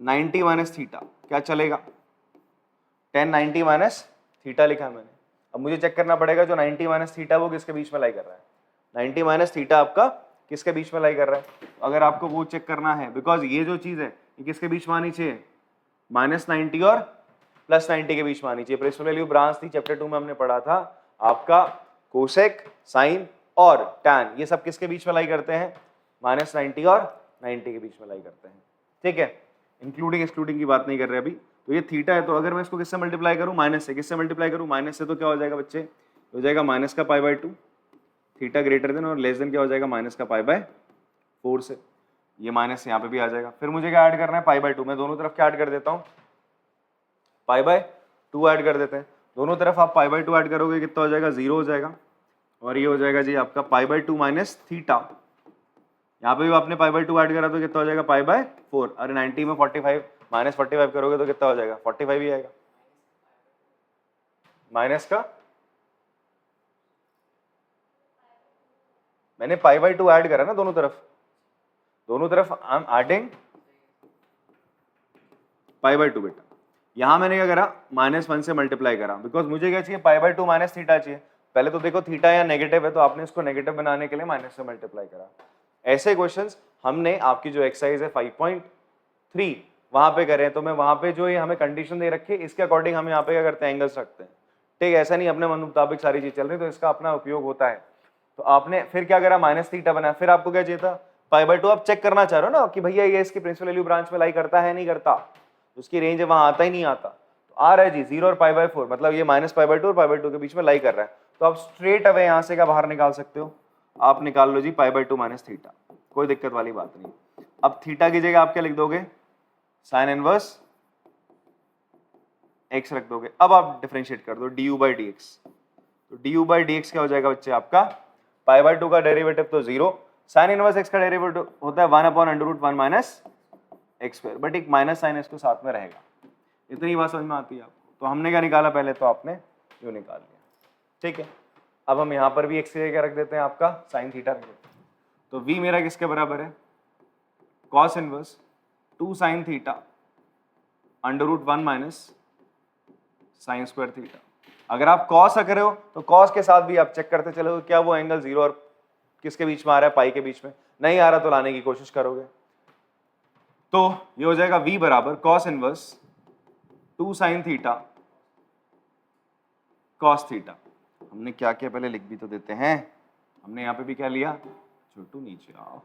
90 माइनस थीटा, क्या चलेगा, tan 90 माइनस थीटा लिखा मैंने। अब मुझे चेक करना पड़ेगा जो 90 माइनस थीटा वो किसके बीच में लाई कर रहा है, 90 माइनस थीटा आपका किसके बीच में लाई कर रहा है। अगर आपको वो चेक करना है, बिकॉज ये जो चीज है ये किसके बीच में आनी चाहिए, -90 और +90 के बीच में आनी चाहिए। प्रिंसिपल वैल्यू ब्रांच थी, चैप्टर 2 में हमने पढ़ा था, आपका कोसेक, साइन और टैन ये सब किसके बीच में लाई करते हैं, -90 और 90 के बीच में लाई करते हैं। ठीक है, इंक्लूडिंग एक्सक्लूडिंग की बात नहीं कर रहे अभी। तो ये थीटा है, तो अगर मैं इसको किससे मल्टीप्लाई करूं, माइनस से। किससे मल्टीप्लाई करूं, माइनस से, तो क्या हो जाएगा बच्चे, हो जाएगा माइनस का π/2, थीटा ग्रेटर देन और लेस देन क्या हो जाएगा, माइनस का π/4 से। ये माइनस यहाँ पे भी आ जाएगा। फिर मुझे क्या ऐड करना है, π/2। मैं दोनों तरफ क्या ऐड कर देता हूँ, π/2 ऐड कर देते हैं। दोनों तरफ आप π/2 ऐड करोगे कितना हो जाएगा, 0 हो जाएगा, और ये हो जाएगा जी आपका π/2 माइनस थीटा। यहाँ पे भी आपने π/2 ऐड करा तो कितना हो जाएगा, π/4। अरे 90 में 45 -45 करोगे तो कितना हो जाएगा, 45 ही आएगा। माइनस का मैंने π/2 ऐड करा ना दोनों तरफ आई एम एडिंग π/2 बेटा। यहां मैंने क्या करा, -1 से मल्टीप्लाई करा, बिकॉज मुझे क्या चाहिए, π/2 माइनस थीटा चाहिए। पहले तो देखो थीटा या नेगेटिव है, तो आपने इसको नेगेटिव बनाने के लिए माइनस से मल्टीप्लाई करा। ऐसे क्वेश्चंस हमने आपकी जो एक्सरसाइज है 5.3 वहां पे करे, तो मैं वहां पे जो ये हमें कंडीशन दे रखी है इसके अकॉर्डिंग हम यहाँ पे क्या करते हैं, एंगल्स रखते हैं। ठीक है, ऐसा नहीं अपने मन मुताबिक सारी चीज चल रही, तो इसका अपना उपयोग होता है। तो आपने फिर क्या करा, माइनस थीटा बनाया। फिर आपको क्या चाहिए था, π/2 आप चेक करना चाह रहे हो ना कि भैया ये इसकी प्रिंसिपल वैल्यू ब्रांच में लाई करता है नहीं करता, उसकी रेंज है वहां आता ही नहीं आता, तो आ रहा है जी 0 और π/4, मतलब ये -π/2 और π/2 के बीच में लाई कर रहा है। तो आप स्ट्रेट अवे यहां से क्या बाहर निकाल सकते हो, आप निकाल लो जी π/2 माइनस थीटा, कोई दिक्कत वाली बात नहीं। अब थीटा की जगह आप क्या लिख दोगे, साइन इनवर्स x रख दोगे। अब आप डिफरेंशिएट कर दो du/dx, तो du/dx क्या हो जाएगा बच्चे आपका, π/2 का डेरिवेटिव तो 0, साइन इनवर्स x का डेरिवेटिव होता है 1/√1 माइनस x², बट एक माइनस साइन इसको साथ में रहेगा। इतनी बात समझ में आती है आपको। तो हमने क्या निकाला पहले, तो आपने यू निकाल लिया। ठीक है, अब हम यहाँ पर भी x की जगह रख देते हैं आपका साइन थीटा रख देते हैं। तो v मेरा किसके बराबर है, cos inverse 2 sign theta √1 minus sine square theta. अगर आप कॉस कर रहे हो तो कॉस के साथ भी आप चेक करते चलो क्या वो एंगल 0 और किसके बीच में आ रहा है, पाई के बीच में। नहीं आ रहा तो लाने की कोशिश करोगे। तो ये हो जाएगा v बराबर cos inverse 2 sine theta cos theta. हमने क्या किया पहले लिख भी तो देते हैं, हमने यहाँ पे भी क्या लिया, छोटू नीचे आओ,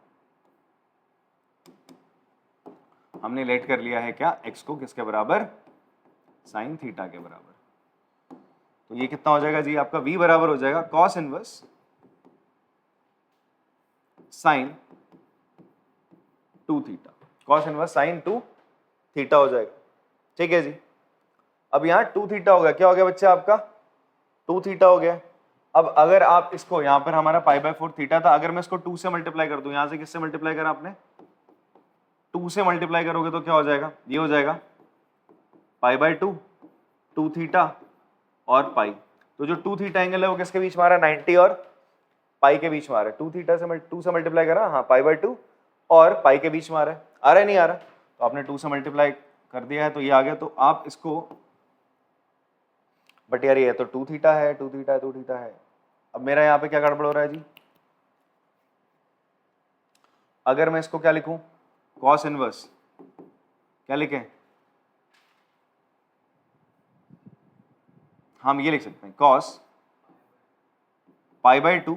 हमने लेट कर लिया है क्या, x को किसके बराबर, साइन थीटा के बराबर। तो ये कितना हो जाएगा जी आपका, v बराबर हो जाएगा cos inverse sine 2 theta, cos inverse sine 2 theta हो जाएगा। ठीक है जी, अब यहाँ 2 थीटा हो गया, क्या हो गया बच्चे आपका, 2 थीटा हो गया। अब अगर आप इसको, यहाँ पर हमारा π/4 थीटा था, अगर मैं इसको 2 से मल्टीप्लाई कर दूं, यहाँ से किससे मल्टीप्लाई करा आपने, 2 से मल्टीप्लाई करोगे तो क्या हो जाएगा, ये हो जाएगा π/2 2 थीटा और पाई। तो जो 2 थीटा एंगल है वो किसके बीच में आ रहा है, 90 और पाई के बीच में आ रहा है। 2 थीटा से 2 से मल्टीप्लाई करा, हाँ π/2 और पाई के बीच में आ रहा है, आ रहा है नहीं आ रहा, तो आपने 2 से मल्टीप्लाई कर दिया है तो ये आ गया। तो आप इसको, बट यार ये तो 2 थीटा है, 2 थीटा है, 2 थीटा है। अब मेरा यहाँ पे क्या गड़बड़ हो रहा है जी, अगर मैं इसको क्या लिखूं, कॉस इनवर्स क्या लिखें, हम ये लिख सकते हैं cos π/2,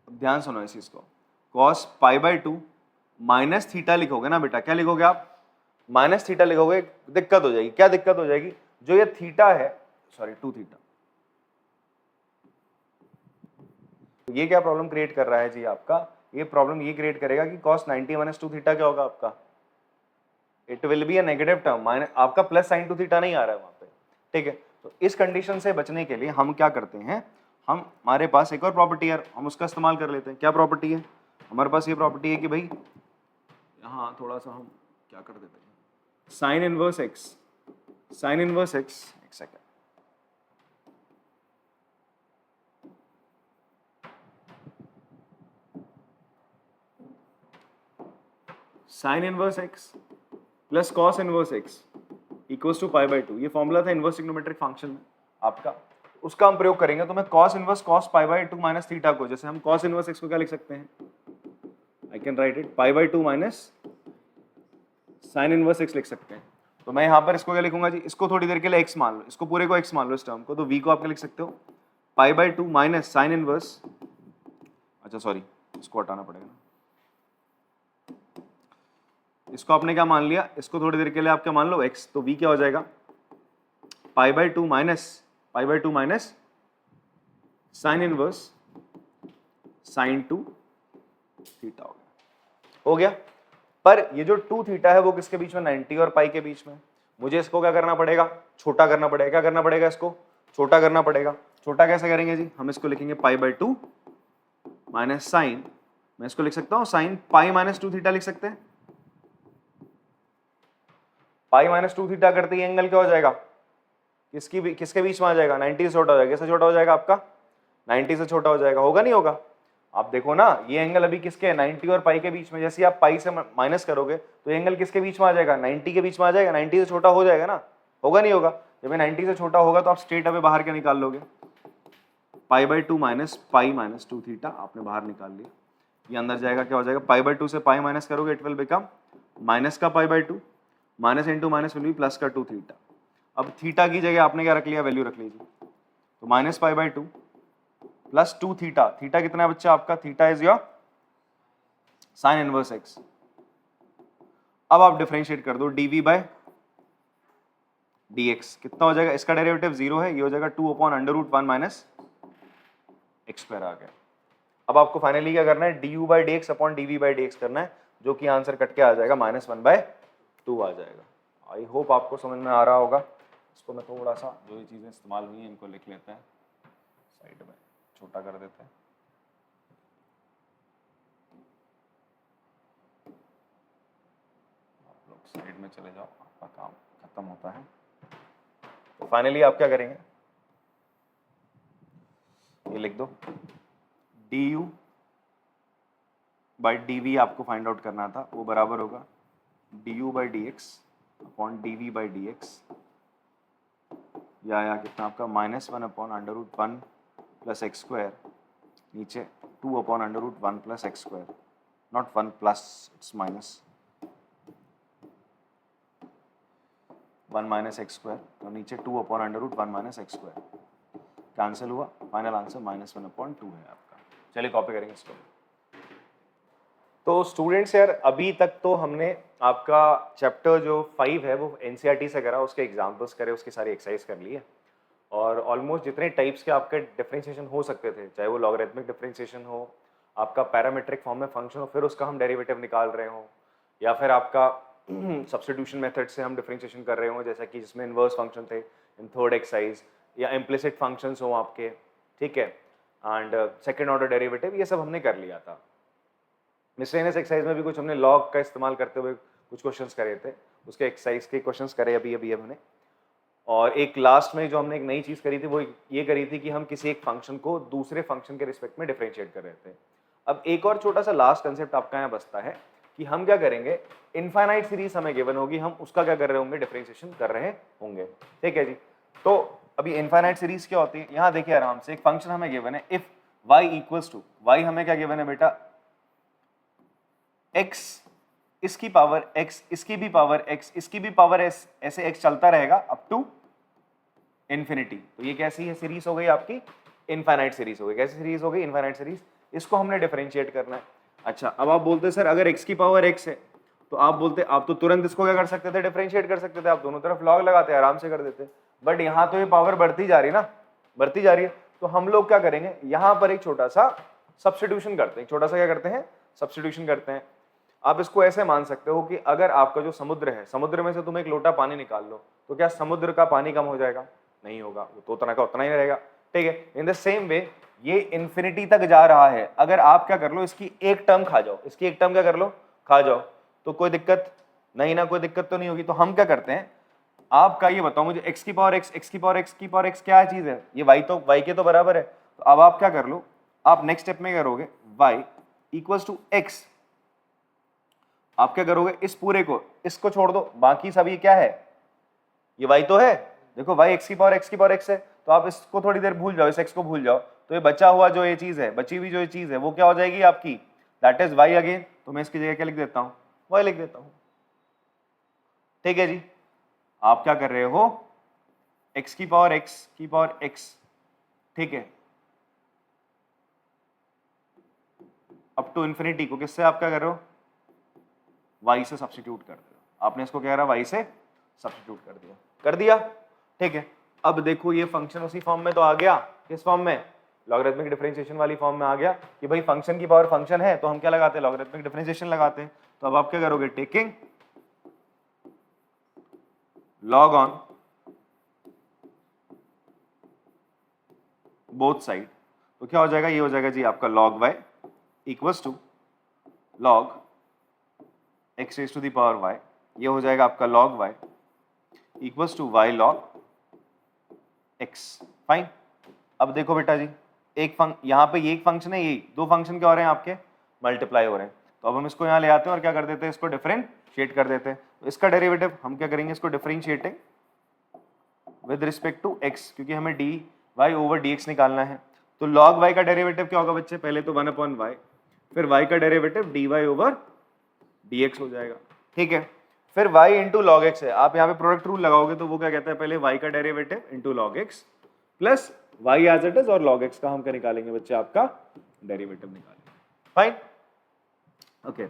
ध्यान सुनो इस चीज को, cos π/2 माइनस थीटा लिखोगे ना बेटा, क्या लिखोगे आप, माइनस थीटा लिखोगे, दिक्कत हो जाएगी, क्या दिक्कत हो जाएगी, जो ये थीटा है, सॉरी 2 थीटा, ये क्या प्रॉब्लम क्रिएट कर रहा है जी आपका, ये प्रॉब्लम ये क्रिएट करेगा कि cos 90 माइनस 2 थीटा क्या होगा आपका, it will be a negative term, minus आपका प्लस साइन 2 थीटा नहीं आ रहा है वहां पे, ठीक है। तो इस कंडीशन से बचने के लिए हम क्या करते हैं, हम हमारे पास एक और प्रॉपर्टी है, हम उसका इस्तेमाल कर लेते हैं। क्या प्रॉपर्टी है हमारे पास, ये प्रॉपर्टी है कि भाई यहाँ थोड़ा सा हम क्या कर देते हैं, sine inverse x, sine inverse x, एक second, sine inverse x plus cos inverse x equals to π/2, ये फॉर्मूला था इनवर्स ट्रिग्नोमेट्रिक फंक्शन में आपका, उसका हम प्रयोग करेंगे। तो मैं cos inverse cos π/2 minus theta को, जैसे हम cos इनवर्स x को क्या लिख सकते हैं, I can write it π/2 minus sine inverse x लिख सकते हैं। तो मैं यहाँ पर इसको क्या लिखूंगा जी, इसको थोड़ी देर के लिए x मान लो, इसको पूरे को x मान लो इस टर्म को, तो v को आप क्या लिख सकते हो, π/2 माइनस साइन इनवर्स, अच्छा सॉरी इसको हटाना पड़ेगा ना, इसको आपने क्या मान लिया, इसको थोड़ी देर के लिए आप क्या मान लो x, तो v क्या हो जाएगा, π/2 minus sine inverse sine 2 theta हो गया। पर ये जो 2 थीटा है वो किसके बीच में, 90 और पाई के बीच में, मुझे इसको क्या करना पड़ेगा, छोटा करना पड़ेगा। क्या करना पड़ेगा, इसको छोटा करना पड़ेगा। छोटा कैसे करेंगे जी, हम इसको लिखेंगे π/2 माइनस साइन, मैं इसको लिख सकता हूँ साइन पाई माइनस 2 थीटा लिख सकते हैं। पाई माइनस 2 थीटा करते ही एंगल क्या हो जाएगा, किसके बीच में आ जाएगा, 90 से छोटा हो जाएगा। कैसे छोटा हो जाएगा आपका, 90 से छोटा हो जाएगा, होगा नहीं होगा, आप देखो ना ये एंगल अभी किसके, 90 और पाई के बीच में, जैसे आप पाई से माइनस करोगे तो एंगल किसके बीच में आ जाएगा, 90 के बीच में आ जाएगा, 90 से छोटा हो जाएगा ना, होगा नहीं होगा। जब ये 90 से छोटा होगा तो आप स्ट्रेट अवे बाहर क्या निकाल लोगे, π/2 माइनस पाई माइनस 2 थीटा आपने बाहर निकाल लिया, ये अंदर जाएगा, क्या हो जाएगा, π/2 से पाई माइनस करोगे इट विल बिकम माइनस का π/2, minus into minus will be plus का 2 थीटा। अब थीटा की जगह आपने क्या रख लिया, वैल्यू रख लीजिए, तो माइनस π/2 प्लस 2 थीटा, थीटा कितना है बच्चा आपका, theta is your sign inverse x. अब आप डिफरेंशिएट कर दो dv/dx, कितना हो जाएगा, इसका डेरिवेटिव 0 है, ये हो जाएगा 2/√1 माइनस एक्स स्क्वायर आ गया। अब आपको फाइनली क्या करना है, du/dx अपॉन dv/dx करना है, जो कि आंसर कट के आ जाएगा -1/2 आ जाएगा। आई होप आपको समझ में आ रहा होगा। इसको मैं थोड़ा सा जो ये चीज़ें इस्तेमाल हुई हैं इनको लिख लेते हैं, साइड में छोटा कर देते हैं। आप लोग साइड में चले जाओ, आपका काम खत्म होता है। तो फाइनली आप क्या करेंगे, ये लिख दो, du/dv आपको फाइंड आउट करना था, वो बराबर होगा du/dx अपॉन dv/dx, या कितना आपका -1/√1 प्लस एक्स स्क्वायर, नीचे 2/√1 plus x square, not 1 plus, it's minus 1 minus x square, तो नीचे 2/√1 माइनस एक्स स्क्वायर, कैंसिल हुआ, फाइनल आंसर -1/2 है आपका। चलिए कॉपी करेंगे इसको। तो स्टूडेंट्स यार अभी तक तो हमने आपका चैप्टर जो 5 है वो एनसीईआरटी से करा, उसके एग्जाम्पल्स करे, उसकी सारी एक्सरसाइज कर ली है, और ऑलमोस्ट जितने टाइप्स के आपके डिफरेंशिएशन हो सकते थे, चाहे वो लॉगरिथमिक डिफरेंशिएशन हो, आपका पैरामीट्रिक फॉर्म में फंक्शन हो फिर उसका हम डेरिवेटिव निकाल रहे हो, या फिर आपका सब्स्टिट्यूशन मेथड से हम डिफरेंशिएशन कर रहे हो, जैसा कि जिसमें इनवर्स फंक्शन थे इन थर्ड एक्सरसाइज, या इम्प्लिसिट फंक्शंस हो आपके, ठीक है, एंड सेकेंड ऑर्डर डेरिवेटिव, ये सब हमने कर लिया था। मिसलेनियस एक्सरसाइज में भी कुछ हमने लॉग का इस्तेमाल करते हुए कुछ क्वेश्चंस करे थे, उसके एक्सरसाइज के क्वेश्चंस करे अभी हमने। और एक लास्ट में जो हमने एक नई चीज़ करी थी वो ये करी थी कि हम किसी एक फंक्शन को दूसरे फंक्शन के रिस्पेक्ट में डिफरेंशिएट कर रहे थे। अब एक और छोटा सा लास्ट कंसेप्ट आपका यहाँ बचता है कि हम क्या करेंगे, इनफाइनाइट सीरीज हमें गिवन होगी, हम उसका क्या कर रहे होंगे, डिफरेंशिएशन कर रहे होंगे, ठीक है जी। तो अभी इनफाइनाइट सीरीज क्या होती है, यहाँ देखिए आराम से, एक फंक्शन हमें गिवन है, if y equals to, y हमें क्या गिवन है बेटा, x इसकी पावर x, इसकी भी पावर x, इसकी भी पावर s, ऐसे x चलता रहेगा अप टू इन्फिनिटी। तो ये कैसी है सीरीज हो गई आपकी, इनफाइनाइट सीरीज हो गई। कैसी सीरीज हो गई, इनफाइनाइट सीरीज। इसको हमने डिफरेंशिएट करना है। अच्छा, अब आप बोलते सर अगर x की पावर x है तो आप बोलते आप तो तुरंत इसको क्या कर सकते थे, डिफरेंशिएट कर सकते थे, आप दोनों तरफ लॉग लगाते आराम से कर देते। बट यहाँ तो ये पावर बढ़ती जा रही है ना, बढ़ती जा रही है। तो हम लोग क्या करेंगे, यहाँ पर एक छोटा सा सब्स्टिट्यूशन करते हैं। छोटा सा क्या करते हैं, सब्स्टिट्यूशन करते हैं। आप इसको ऐसे मान सकते हो कि अगर आपका जो समुद्र है, समुद्र में से तुम एक लोटा पानी निकाल लो तो क्या समुद्र का पानी कम हो जाएगा, नहीं होगा, वो तो उतना का उतना ही रहेगा। ठीक है, इन द सेम वे ये इन्फिनिटी तक जा रहा है। अगर आप क्या कर लो, इसकी एक टर्म खा जाओ, इसकी एक टर्म क्या कर लो, खा जाओ, तो कोई दिक्कत नहीं ना, कोई दिक्कत तो नहीं होगी। तो हम क्या करते हैं, आपका ये बताओ मुझे x की पावर x, x की पावर x की पावर x क्या चीज है, ये y तो y के तो बराबर है। तो अब आप क्या कर लो, आप नेक्स्ट स्टेप में करोगे y इक्वल्स टू x, आप क्या करोगे, इस पूरे को, इसको छोड़ दो, बाकी सब ये क्या है, ये y तो है। देखो y x की पावर x है, तो आप इसको थोड़ी देर भूल जाओ, इस x को भूल जाओ, तो ये बचा हुआ जो ये चीज है, बची हुई जो ये चीज है, वो क्या हो जाएगी आपकी, दैट इज y अगेन। तो मैं इसकी जगह क्या लिख देता हूं, y लिख देता हूं। ठीक है जी, आप क्या कर रहे हो, x की पावर x, ठीक है, अप टू इन्फिनिटी को किससे आप क्या कर रहे हो, y से सब्स्टिट्यूट कर रहे हो। आपने इसको क्या करा, y से सब्स्टिट्यूट कर दिया। ठीक है, अब देखो ये फंक्शन उसी फॉर्म में तो आ गया, किस फॉर्म में, लॉगरिथमिक डिफरेंशिएशन वाली फॉर्म में आ गया कि भाई फंक्शन की पावर फंक्शन है तो हम क्या लगाते हैं, लॉगरिथमिक डिफरेंशिएशन लगाते हैं। तो अब आप क्या करोगे, taking log on both side, तो क्या हो जाएगा, ये हो जाएगा जी आपका log y equals to log x raise to the power y, ये हो जाएगा आपका log y equals to y log x। Fine. अब देखो बेटा जी, यहाँ पे ये एक फंक्शन है, ये दो फंक्शन क्या हो रहे हैं आपके, मल्टीप्लाई हो रहे हैं। तो अब हम इसको यहाँ ले आते हैं और क्या कर देते हैं, इसको डिफरेंशिएट कर देते हैं। तो इसका डेरिवेटिव हम क्या करेंगे, इसको differentiating with respect to x, क्योंकि हमें dy ओवर dx निकालना है। तो log y का डेरिवेटिव क्या होगा बच्चे, पहले तो 1/y, फिर y का डेरिवेटिव dy ओवर dx हो जाएगा। ठीक है, फिर y इंटू लॉग एक्स है, आप यहाँ पे प्रोडक्ट रूल लगाओगे तो वो क्या कहता है, पहले y का derivative into log x plus y as it is, और log x का हम क्या निकालेंगे बच्चे, आपका डेरिवेटिव निकालेंगे। Fine, okay.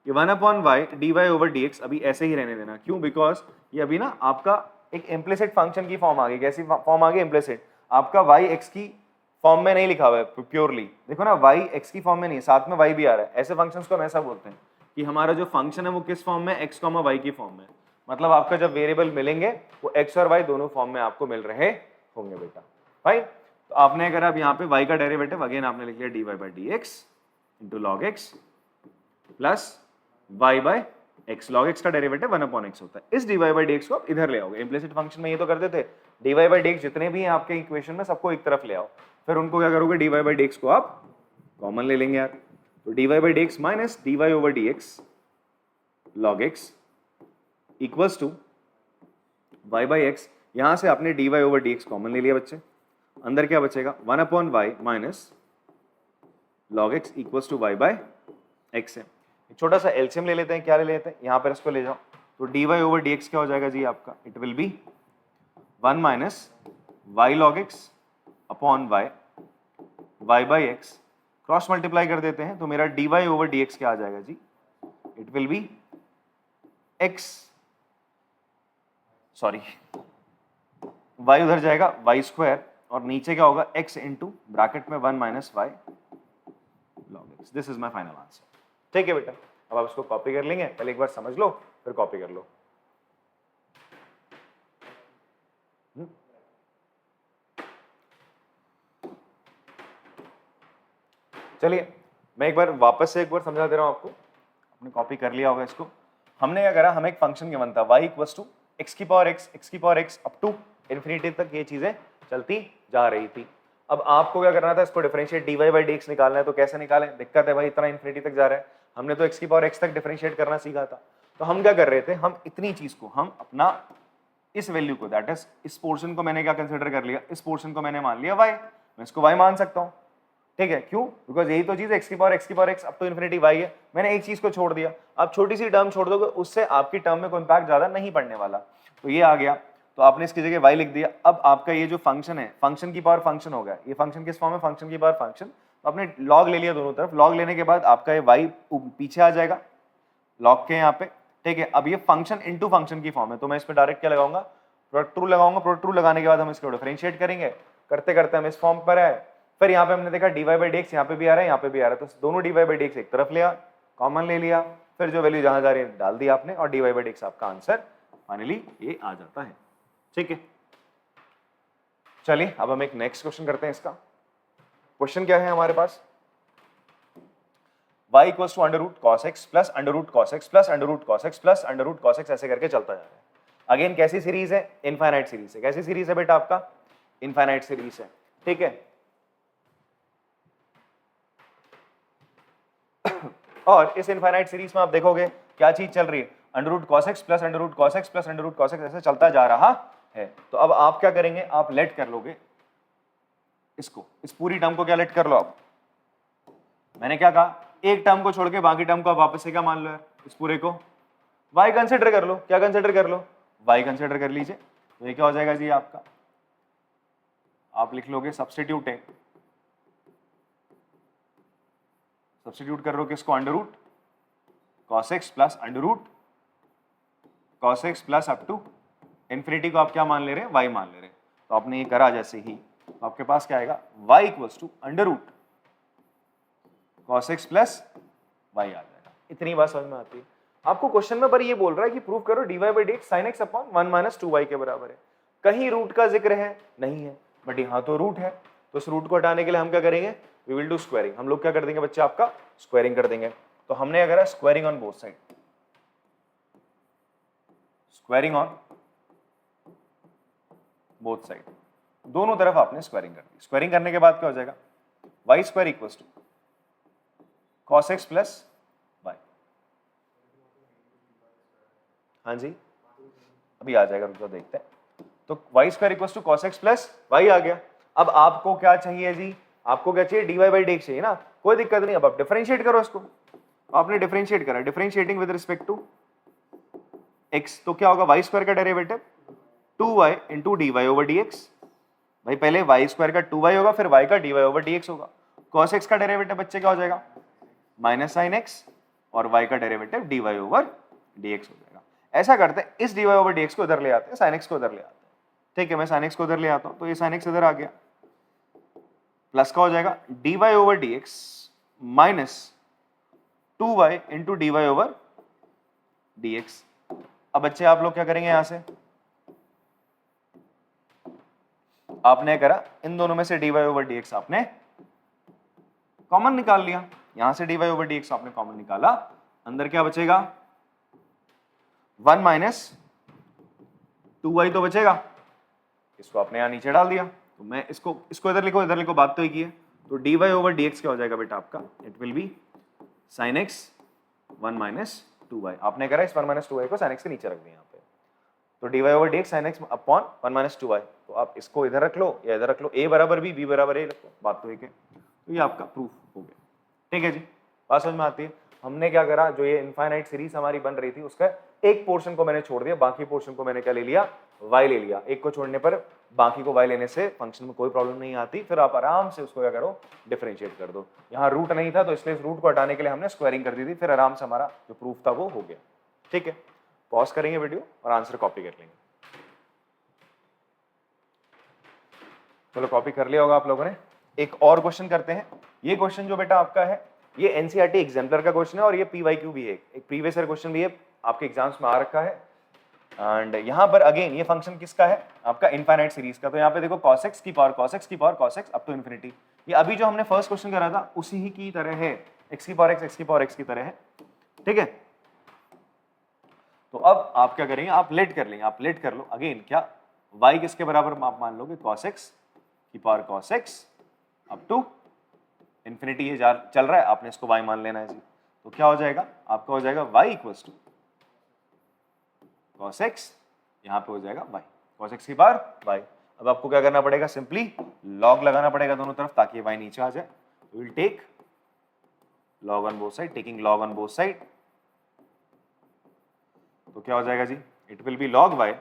ये 1/y dy ओवर dx अभी ऐसे ही रहने देना, क्यों, बिकॉज ये अभी ना आपका एक इम्प्लिसिट फंक्शन की फॉर्म आ गई। कैसी फॉर्म आ गई, इम्प्लिसिट। आपका y x की फॉर्म में नहीं लिखा हुआ है प्योरली, देखो ना y x की फॉर्म में नहीं, साथ में y भी आ रहा है। ऐसे फंक्शंस को हम ऐसा बोलते हैं कि हमारा जो फंक्शन है वो किस फॉर्म में, x, y की फॉर्म में। मतलब आपका जब वेरिएबल मिलेंगे वो x और y दोनों फॉर्म में आपको मिल रहे होंगे बेटा। फाइन, तो आपने अगर अब यहाँ पे y का डेरिवेटिव अगेन आपने लिख लिया dy by dx into log x plus y by x, log x का डेरिवेटिव 1/x होता है। इस dy बाई dx को आप इधर ले आओगे। इम्प्लिसिट फंक्शन में ये तो करते थे, dy बाई dx जितने भी हैं आपके इक्वेशन में सबको एक तरफ ले आओ, फिर उनको क्या करोगे, dy बाई dx को आप कॉमन ले लेंगे यार। तो dy by dx minus dy over dx log x equals to y by x, यहां से आपने dy ओवर dx कॉमन ले लिया बच्चे, अंदर क्या बचेगा, 1/y minus log x equals to y by x है। छोटा सा एलसीएम ले लेते हैं, क्या ले लेते हैं, यहाँ पर इसको ले जाओ, तो dy ओवर dx क्या हो जाएगा जी आपका, it will B 1 minus y log x upon y by x, cross multiply कर देते हैं तो मेरा dy ओवर dx क्या आ जाएगा जी, it will be x, sorry y उधर जाएगा y स्क्वायर, और नीचे क्या होगा x इंटू ब्रैकेट में 1 minus y log x। This is my final answer. ठीक है बेटा, अब आप इसको कॉपी कर लेंगे, पहले एक बार समझ लो फिर कॉपी कर लो। चलिए मैं एक बार वापस से एक बार समझा दे रहा हूं आपको, आपने कॉपी कर लिया होगा इसको। हमने क्या करा, हमें एक फंक्शन गिवन था y इक्वल्स टू x की power x up to infinity तक ये चीजें चलती जा रही थी। अब आपको क्या करना था, इसको डिफरेंशिएट dy बाई dx निकालना है। तो कैसे निकालें, दिक्कत है भाई, इतना इन्फिनिटी तक जा रहा है, हमने तो x की पावर x तक डिफरेंशिएट करना सीखा था। तो हम क्या कर रहे थे, हम इतनी चीज को, हम अपना इस वैल्यू को, दैट इज इस पोर्शन को मैंने क्या कंसिडर कर लिया, इस पोर्शन को मैंने मान लिया y, मैं इसको y मान सकता हूँ। ठीक है, क्यों? बिकॉज यही तो चीज x की power x up to infinity y है। मैंने एक चीज को छोड़ दिया, आप छोटी सी टर्म छोड़ दोगे उससे आपकी टर्म में कोई इम्पैक्ट ज्यादा नहीं पड़ने वाला। तो ये आ गया, तो आपने इसकी जगह y लिख दिया। अब आपका ये जो फंक्शन है, फंक्शन की पावर फंक्शन हो गया, ये फंक्शन किस फॉर्म में, फंक्शन की पावर फंक्शन। तो आपने लॉग ले लिया दोनों तरफ, लॉग लेने के बाद आपका ये y पीछे आ जाएगा लॉग के यहाँ पे, ठीक है। अब ये फंक्शन इनटू फंक्शन की फॉर्म है, तो मैं इसमें डायरेक्ट क्या लगाऊंगा, प्रोडक्ट ट्रू लगाऊंगा। प्रोडक्ट ट्रू लगाने के बाद हम इसको डिफरेंशिएट करेंगे, करते करते हम इस फॉर्म पर आए। फिर यहाँ पे हमने देखा dy बाई dx यहाँ पे भी आ रहा है, यहाँ पे भी आ रहा है, तो दोनों dy बाई dx एक तरफ लिया, कॉमन ले लिया, फिर जो वैल्यू जहां जा रही है डाल दी आपने, और dy बाई dx आपका आंसर फाइनली ये आ जाता है, ठीक है। चलिए अब हम एक नेक्स्ट क्वेश्चन करते हैं। इसका क्वेश्चन क्या है हमारे पास, y equals to under root cos x plus under root cos x plus under root cos x plus under root cos x, ऐसे करके चलता जा रहा है। अगेन कैसी सीरीज है, इनफाइनाइट सीरीज है। कैसी सीरीज है बेटा आपका, इनफाइनाइट सीरीज है, ठीक है। और इस इनफाइनाइट सीरीज में आप देखोगे क्या चीज चल रही है, under root cos x plus under root cos x plus under root cos x, ऐसे चलता जा रहा है। तो अब आप क्या करेंगे, आप लेट कर लोगे इसको, इस पूरी टर्म को क्या लेट कर लो आप। मैंने क्या कहा, एक टर्म को छोड़ के बाकी टर्म को आप वापस से क्या मान लो यार, इस पूरे को y कंसिडर कर लो। क्या कंसिडर कर लो, y कंसिडर कर लीजिए। तो ये क्या हो जाएगा जी आपका, आप लिख लोगे सब्स्टिट्यूटिंग, सब्स्टिट्यूट कर लो किसको, under root cos x plus under root cos x plus up to infinity को आप क्या मान ले रहे हैं, y मान ले रहे हैं। तो आपने ये करा जैसे ही, तो आपके पास क्या आएगा, y equals to under root cos x plus y आ जाएगा। इतनी बात समझ में आती है आपको। क्वेश्चन में पर ये बोल रहा है कि प्रूव करो dy by dx sin x upon 1 minus 2y के बराबर है। कहीं रूट का जिक्र है नहीं है, बट यहाँ तो रूट है, तो इस रूट को हटाने के लिए हम क्या करेंगे, वी विल डू स्क्वायरिंग। हम लोग क्या कर देंगे बच्चे, आपका स्क्वायरिंग कर देंगे। तो हमने अगर squaring on both side, squaring on both side, दोनों तरफ आपने स्क्वायरिंग कर दी। स्क्वायरिंग करने के बाद क्या हो जाएगा, y square equals to cos x plus y। हाँ जी अभी आ जाएगा, रुको देखते हैं। तो y square equals to cos x plus y आ गया। अब आपको क्या चाहिए जी, आपको क्या चाहिए, dy बाई dx चाहिए ना, कोई दिक्कत नहीं। अब आप डिफरेंशिएट करो इसको। आपने डिफरेंशिएट करा, differentiating with respect to x, तो क्या होगा, y स्क्वायर का derivative 2y into dy over dx। भाई पहले y स्क्वायर का 2y होगा, फिर y का dy ओवर dx होगा। cos x का डेरिवेटिव बच्चे क्या हो जाएगा, माइनस साइन x, और y का डेरिवेटिव dy ओवर dx हो जाएगा। ऐसा करते हैं, इस dy ओवर dx को इधर ले आते हैं, sin x को इधर ले आते हैं, ठीक है। मैं sin x को इधर ले आता हूं, तो ये sin x इधर आ गया, प्लस का हो जाएगा dy over dx minus 2y into dy over dx। अब बच्चे आप लोग क्या करेंगे, यहां से आपने करा, इन दोनों में से dy ओवर dx आपने कॉमन निकाल लिया। यहां से dy ओवर dx आपने कॉमन निकाला, अंदर क्या बचेगा, 1 माइनस 2y तो बचेगा, इसको आपने यहां नीचे डाल दिया। तो मैं इसको इधर लिखो, बात तो एक ही है। तो dy ओवर dx क्या हो जाएगा बेटा आपका, it will B sin x 1 minus 2y। आपने करा इस 1 माइनस 2y को sin x के नीचे रख दिया यहाँ पे, तो dy over dx sin x upon 1 minus 2y। तो आप इसको इधर रख लो या इधर रख लो, a बराबर b, b बराबर a रख लो, बात तो एक है। तो ये आपका प्रूफ हो गया, ठीक है जी, बात समझ में आती है। हमने क्या करा, जो ये इनफाइनाइट सीरीज हमारी बन रही थी उसका एक पोर्शन को मैंने छोड़ दिया, बाकी पोर्शन को मैंने क्या ले लिया, y ले लिया। एक को छोड़ने पर बाकी को y लेने से फंक्शन में कोई प्रॉब्लम नहीं आती। फिर आप आराम से उसको क्या करो, डिफरेंशिएट कर दो। यहाँ रूट नहीं था तो इसलिए इस रूट को हटाने के लिए हमने स्क्वायरिंग कर दी थी, फिर आराम से हमारा जो प्रूफ था वो हो गया, ठीक है। पॉज करेंगे वीडियो और आंसर कॉपी कर लेंगे। चलो कॉपी कर लिया होगा आप लोगों ने। एक और क्वेश्चन करते हैं। ये क्वेश्चन जो बेटा आपका है, ये एनसीईआरटी एग्जाम्पलर का क्वेश्चन है और ये पीवाईक्यू भी है, एक प्रीवियस ईयर क्वेश्चन भी है, आपके एग्जाम्स में आ रखा है। एंड यहाँ पर अगेन ये फंक्शन किसका है, आपका इनफाइनाइट सीरीज का। तो यहाँ पे देखो cos x की पावर cos x की power cos x up to infinity. ये अभी जो हमने फर्स्ट क्वेश्चन करा था उसी ही की तरह है, x की पावर x की पावर x की तरह है, ठीक है। तो अब आप क्या करेंगे, आप लेट कर लेंगे, आप लेट कर लो। अगेन क्या, y किसके बराबर आप मान लोगे, cos x की power cos x up to infinity. ये चल रहा है, आपने इसको y मान लेना है जी। तो क्या हो जाएगा, आपका हो जाएगा y equals to cos x, यहाँ पे हो जाएगा y, cos x की पावर y। अब आपको क्या करना पड़ेगा, सिंपली लॉग लगाना पड़ेगा दोनों तरफ ताकि y नीचे आ जाए। Will take log on both side, taking log on both side, तो क्या हो जाएगा जी, it will be log y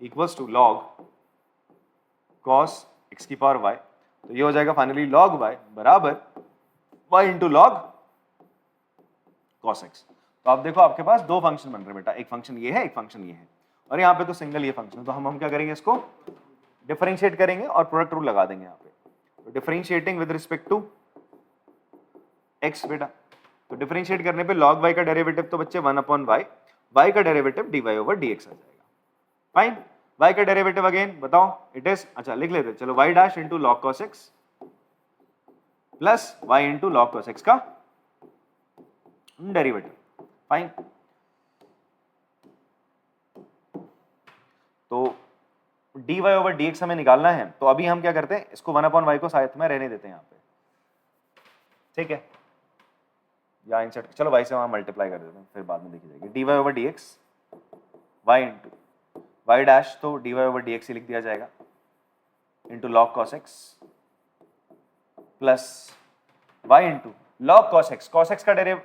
equals to log cos x की पावर y, तो ये हो जाएगा फाइनली log y बराबर y इंटू log cos x। तो आप देखो आपके पास दो फंक्शन बन रहे बेटा, एक फंक्शन ये है, एक फंक्शन ये है, और यहाँ पे तो सिंगल ये फंक्शन है, तो हम क्या करेंगे, इसको डिफरेंशिएट करेंगे और प्रोडक्ट रूल लगा देंगे यहाँ पे। तो differentiating with respect to x बेटा, तो डिफरेंशिएट करने पे log y का डेरिवेटिव तो बच्चे 1/y, y का डेरिवेटिव dy over dx आ जाएगा। फाइन, y का डेरिवेटिव अगेन बताओ, इट इज, अच्छा लिख लेते चलो, y dash into log cos x plus y इंटू log cos x का डेरिवेटिव। फाइन, तो dy over dx हमें निकालना है, तो अभी हम क्या करते हैं, इसको 1/y को साथ में रहने देते हैं यहाँ पे, ठीक है, या इंसर्ट, चलो y से वहां मल्टीप्लाई कर देते हैं, फिर बाद में देखी जाएगी। dy over dx y into y dash, तो dy over dx ही लिख दिया जाएगा, into log cos x plus y इंटू log cos x,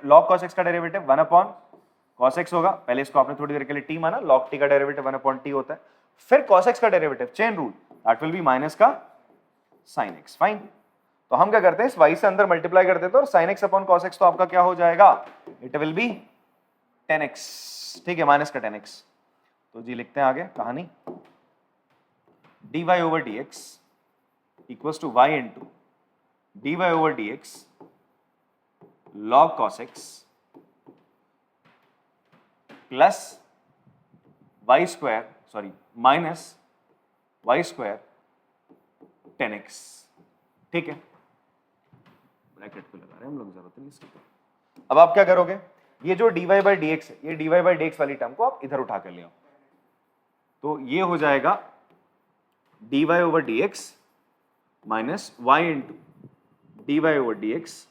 log cos x का डेरिवेटिव 1/cos x होगा, पहले इसको आपने थोड़ी देर के लिए t माना, log t का डेरिवेटिव 1/t होता है, फिर cos x का derivative, chain rule, that will be minus का sin x। फाइन, तो हम क्या करते हैं, इस y से अंदर मल्टीप्लाई कर देते हैं, और sin x upon cos x तो आपका क्या हो जाएगा, इट विल बी 10x, ठीक है, माइनस का 10x। तो जी लिखते हैं आगे कहानी, dy over dx equals to y into dy over dx log cos x plus y square, sorry minus y square 10x, ठीक है, ब्रैकेट को लगा रहे हैं हम लोग, जरूरत नहीं इसकी। अब आप क्या करोगे, ये जो dy by dx है, ये dy by dx वाली टर्म को आप इधर उठा कर ले आओ, तो ये हो जाएगा dy over dx minus y into dy over dx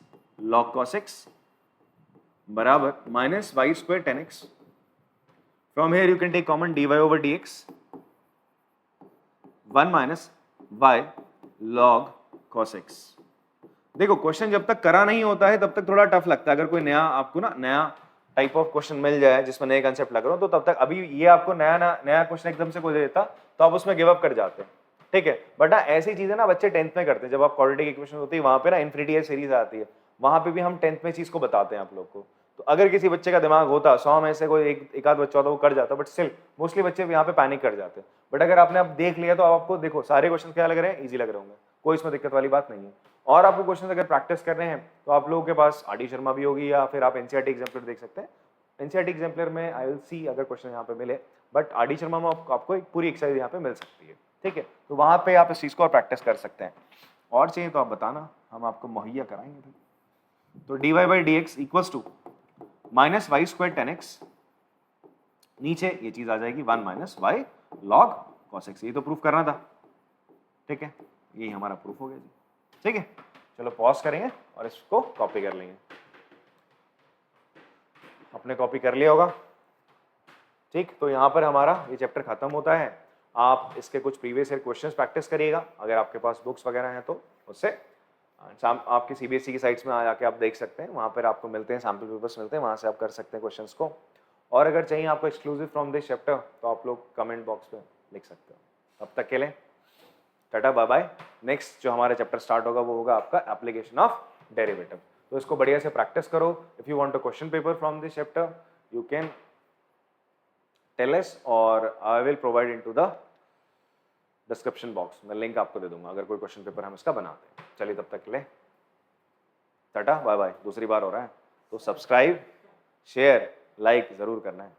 log cos x बराबर minus y square 10x। From here you can take common dy over dx 1 minus y log cos x। देखो क्वेश्चन जब तक करा नहीं होता है तब तक थोड़ा टफ लगता है, अगर कोई नया आपको ना नया टाइप ऑफ क्वेश्चन मिल जाए जिसमें नए कंसेप्ट लग रहे हो, तो तब तक, अभी ये आपको नया क्वेश्चन एकदम से कोई दे देता तो आप उसमें गिव अप कर जाते हैं, ठीक है, बट ना ऐसी चीजें ना बच्चे 10th में करते हैं, जब आप क्वाड्रेटिक इक्वेशन होती है वहां पे ना इन्फिनिटी सीरीज आती है, वहां पे भी हम 10th में चीज को बताते हैं आप लोग को। तो अगर किसी बच्चे का दिमाग होता 100 में से कोई एक आध बच्चा होता वो कर जाता, बट स्टिल मोस्टली बच्चे यहाँ पे पैनिक कर जाते हैं। बट अगर आपने अब देख लिया तो आपको देखो सारे क्वेश्चन क्या लग रहे हैं, ईजी लग रहे होंगे, कोई इसमें दिक्कत वाली बात नहीं है। और आपको क्वेश्चन अगर प्रैक्टिस कर रहे हैं तो आप लोगों के पास आर डी शर्मा भी होगी, या फिर आप एनसीईआरटी एग्जाम्पलर देख सकते हैं। एनसीईआरटी एग्जाम्पलर में आई विल सी अगर क्वेश्चन यहाँ पे मिले, बट आर डी शर्मा में आपको एक पूरी एक्सरसाइज यहाँ पे मिल सकती है, ठीक है, तो वहां पे आप इस चीज को और प्रैक्टिस कर सकते हैं। और चाहिए तो आप बताना, हम आपको मुहैया कराएंगे। तो dy by dx equals to minus y square 10x, नीचे ये चीज आ जाएगी 1 minus y log cos x, ये तो प्रूफ करना था, ठीक है, यही हमारा प्रूफ हो गया जी, ठीक है। चलो पॉज करेंगे और इसको कॉपी कर लेंगे, आपने कॉपी कर लिया होगा, ठीक। तो यहाँ पर हमारा ये चैप्टर खत्म होता है। आप इसके कुछ प्रीवियस ईयर क्वेश्चंस प्रैक्टिस करिएगा, अगर आपके पास बुक्स वगैरह हैं तो उससे आपके सीबीएसई की साइट्स में आके आप देख सकते हैं, वहाँ पर आपको मिलते हैं सैम्पल पेपर्स मिलते हैं, वहाँ से आप कर सकते हैं क्वेश्चंस को। और अगर चाहिए आपको एक्सक्लूसिव फ्रॉम दिस चैप्टर तो आप लोग कमेंट बॉक्स में लिख सकते हो। तब तक के लिए टाटा बाय बाय। नेक्स्ट जो हमारा चैप्टर स्टार्ट होगा वो होगा आपका एप्लीकेशन ऑफ डेरिवेटिव, तो इसको बढ़िया से प्रैक्टिस करो। If you want a question paper from this chapter you can tell us और I will provide into the description box, मैं लिंक आपको दे दूंगा अगर कोई क्वेश्चन पेपर हम इसका बनाते हैं। चलिए तब तक के लिए टाटा बाय बाय। दूसरी बार हो रहा है तो सब्सक्राइब शेयर लाइक जरूर करना है।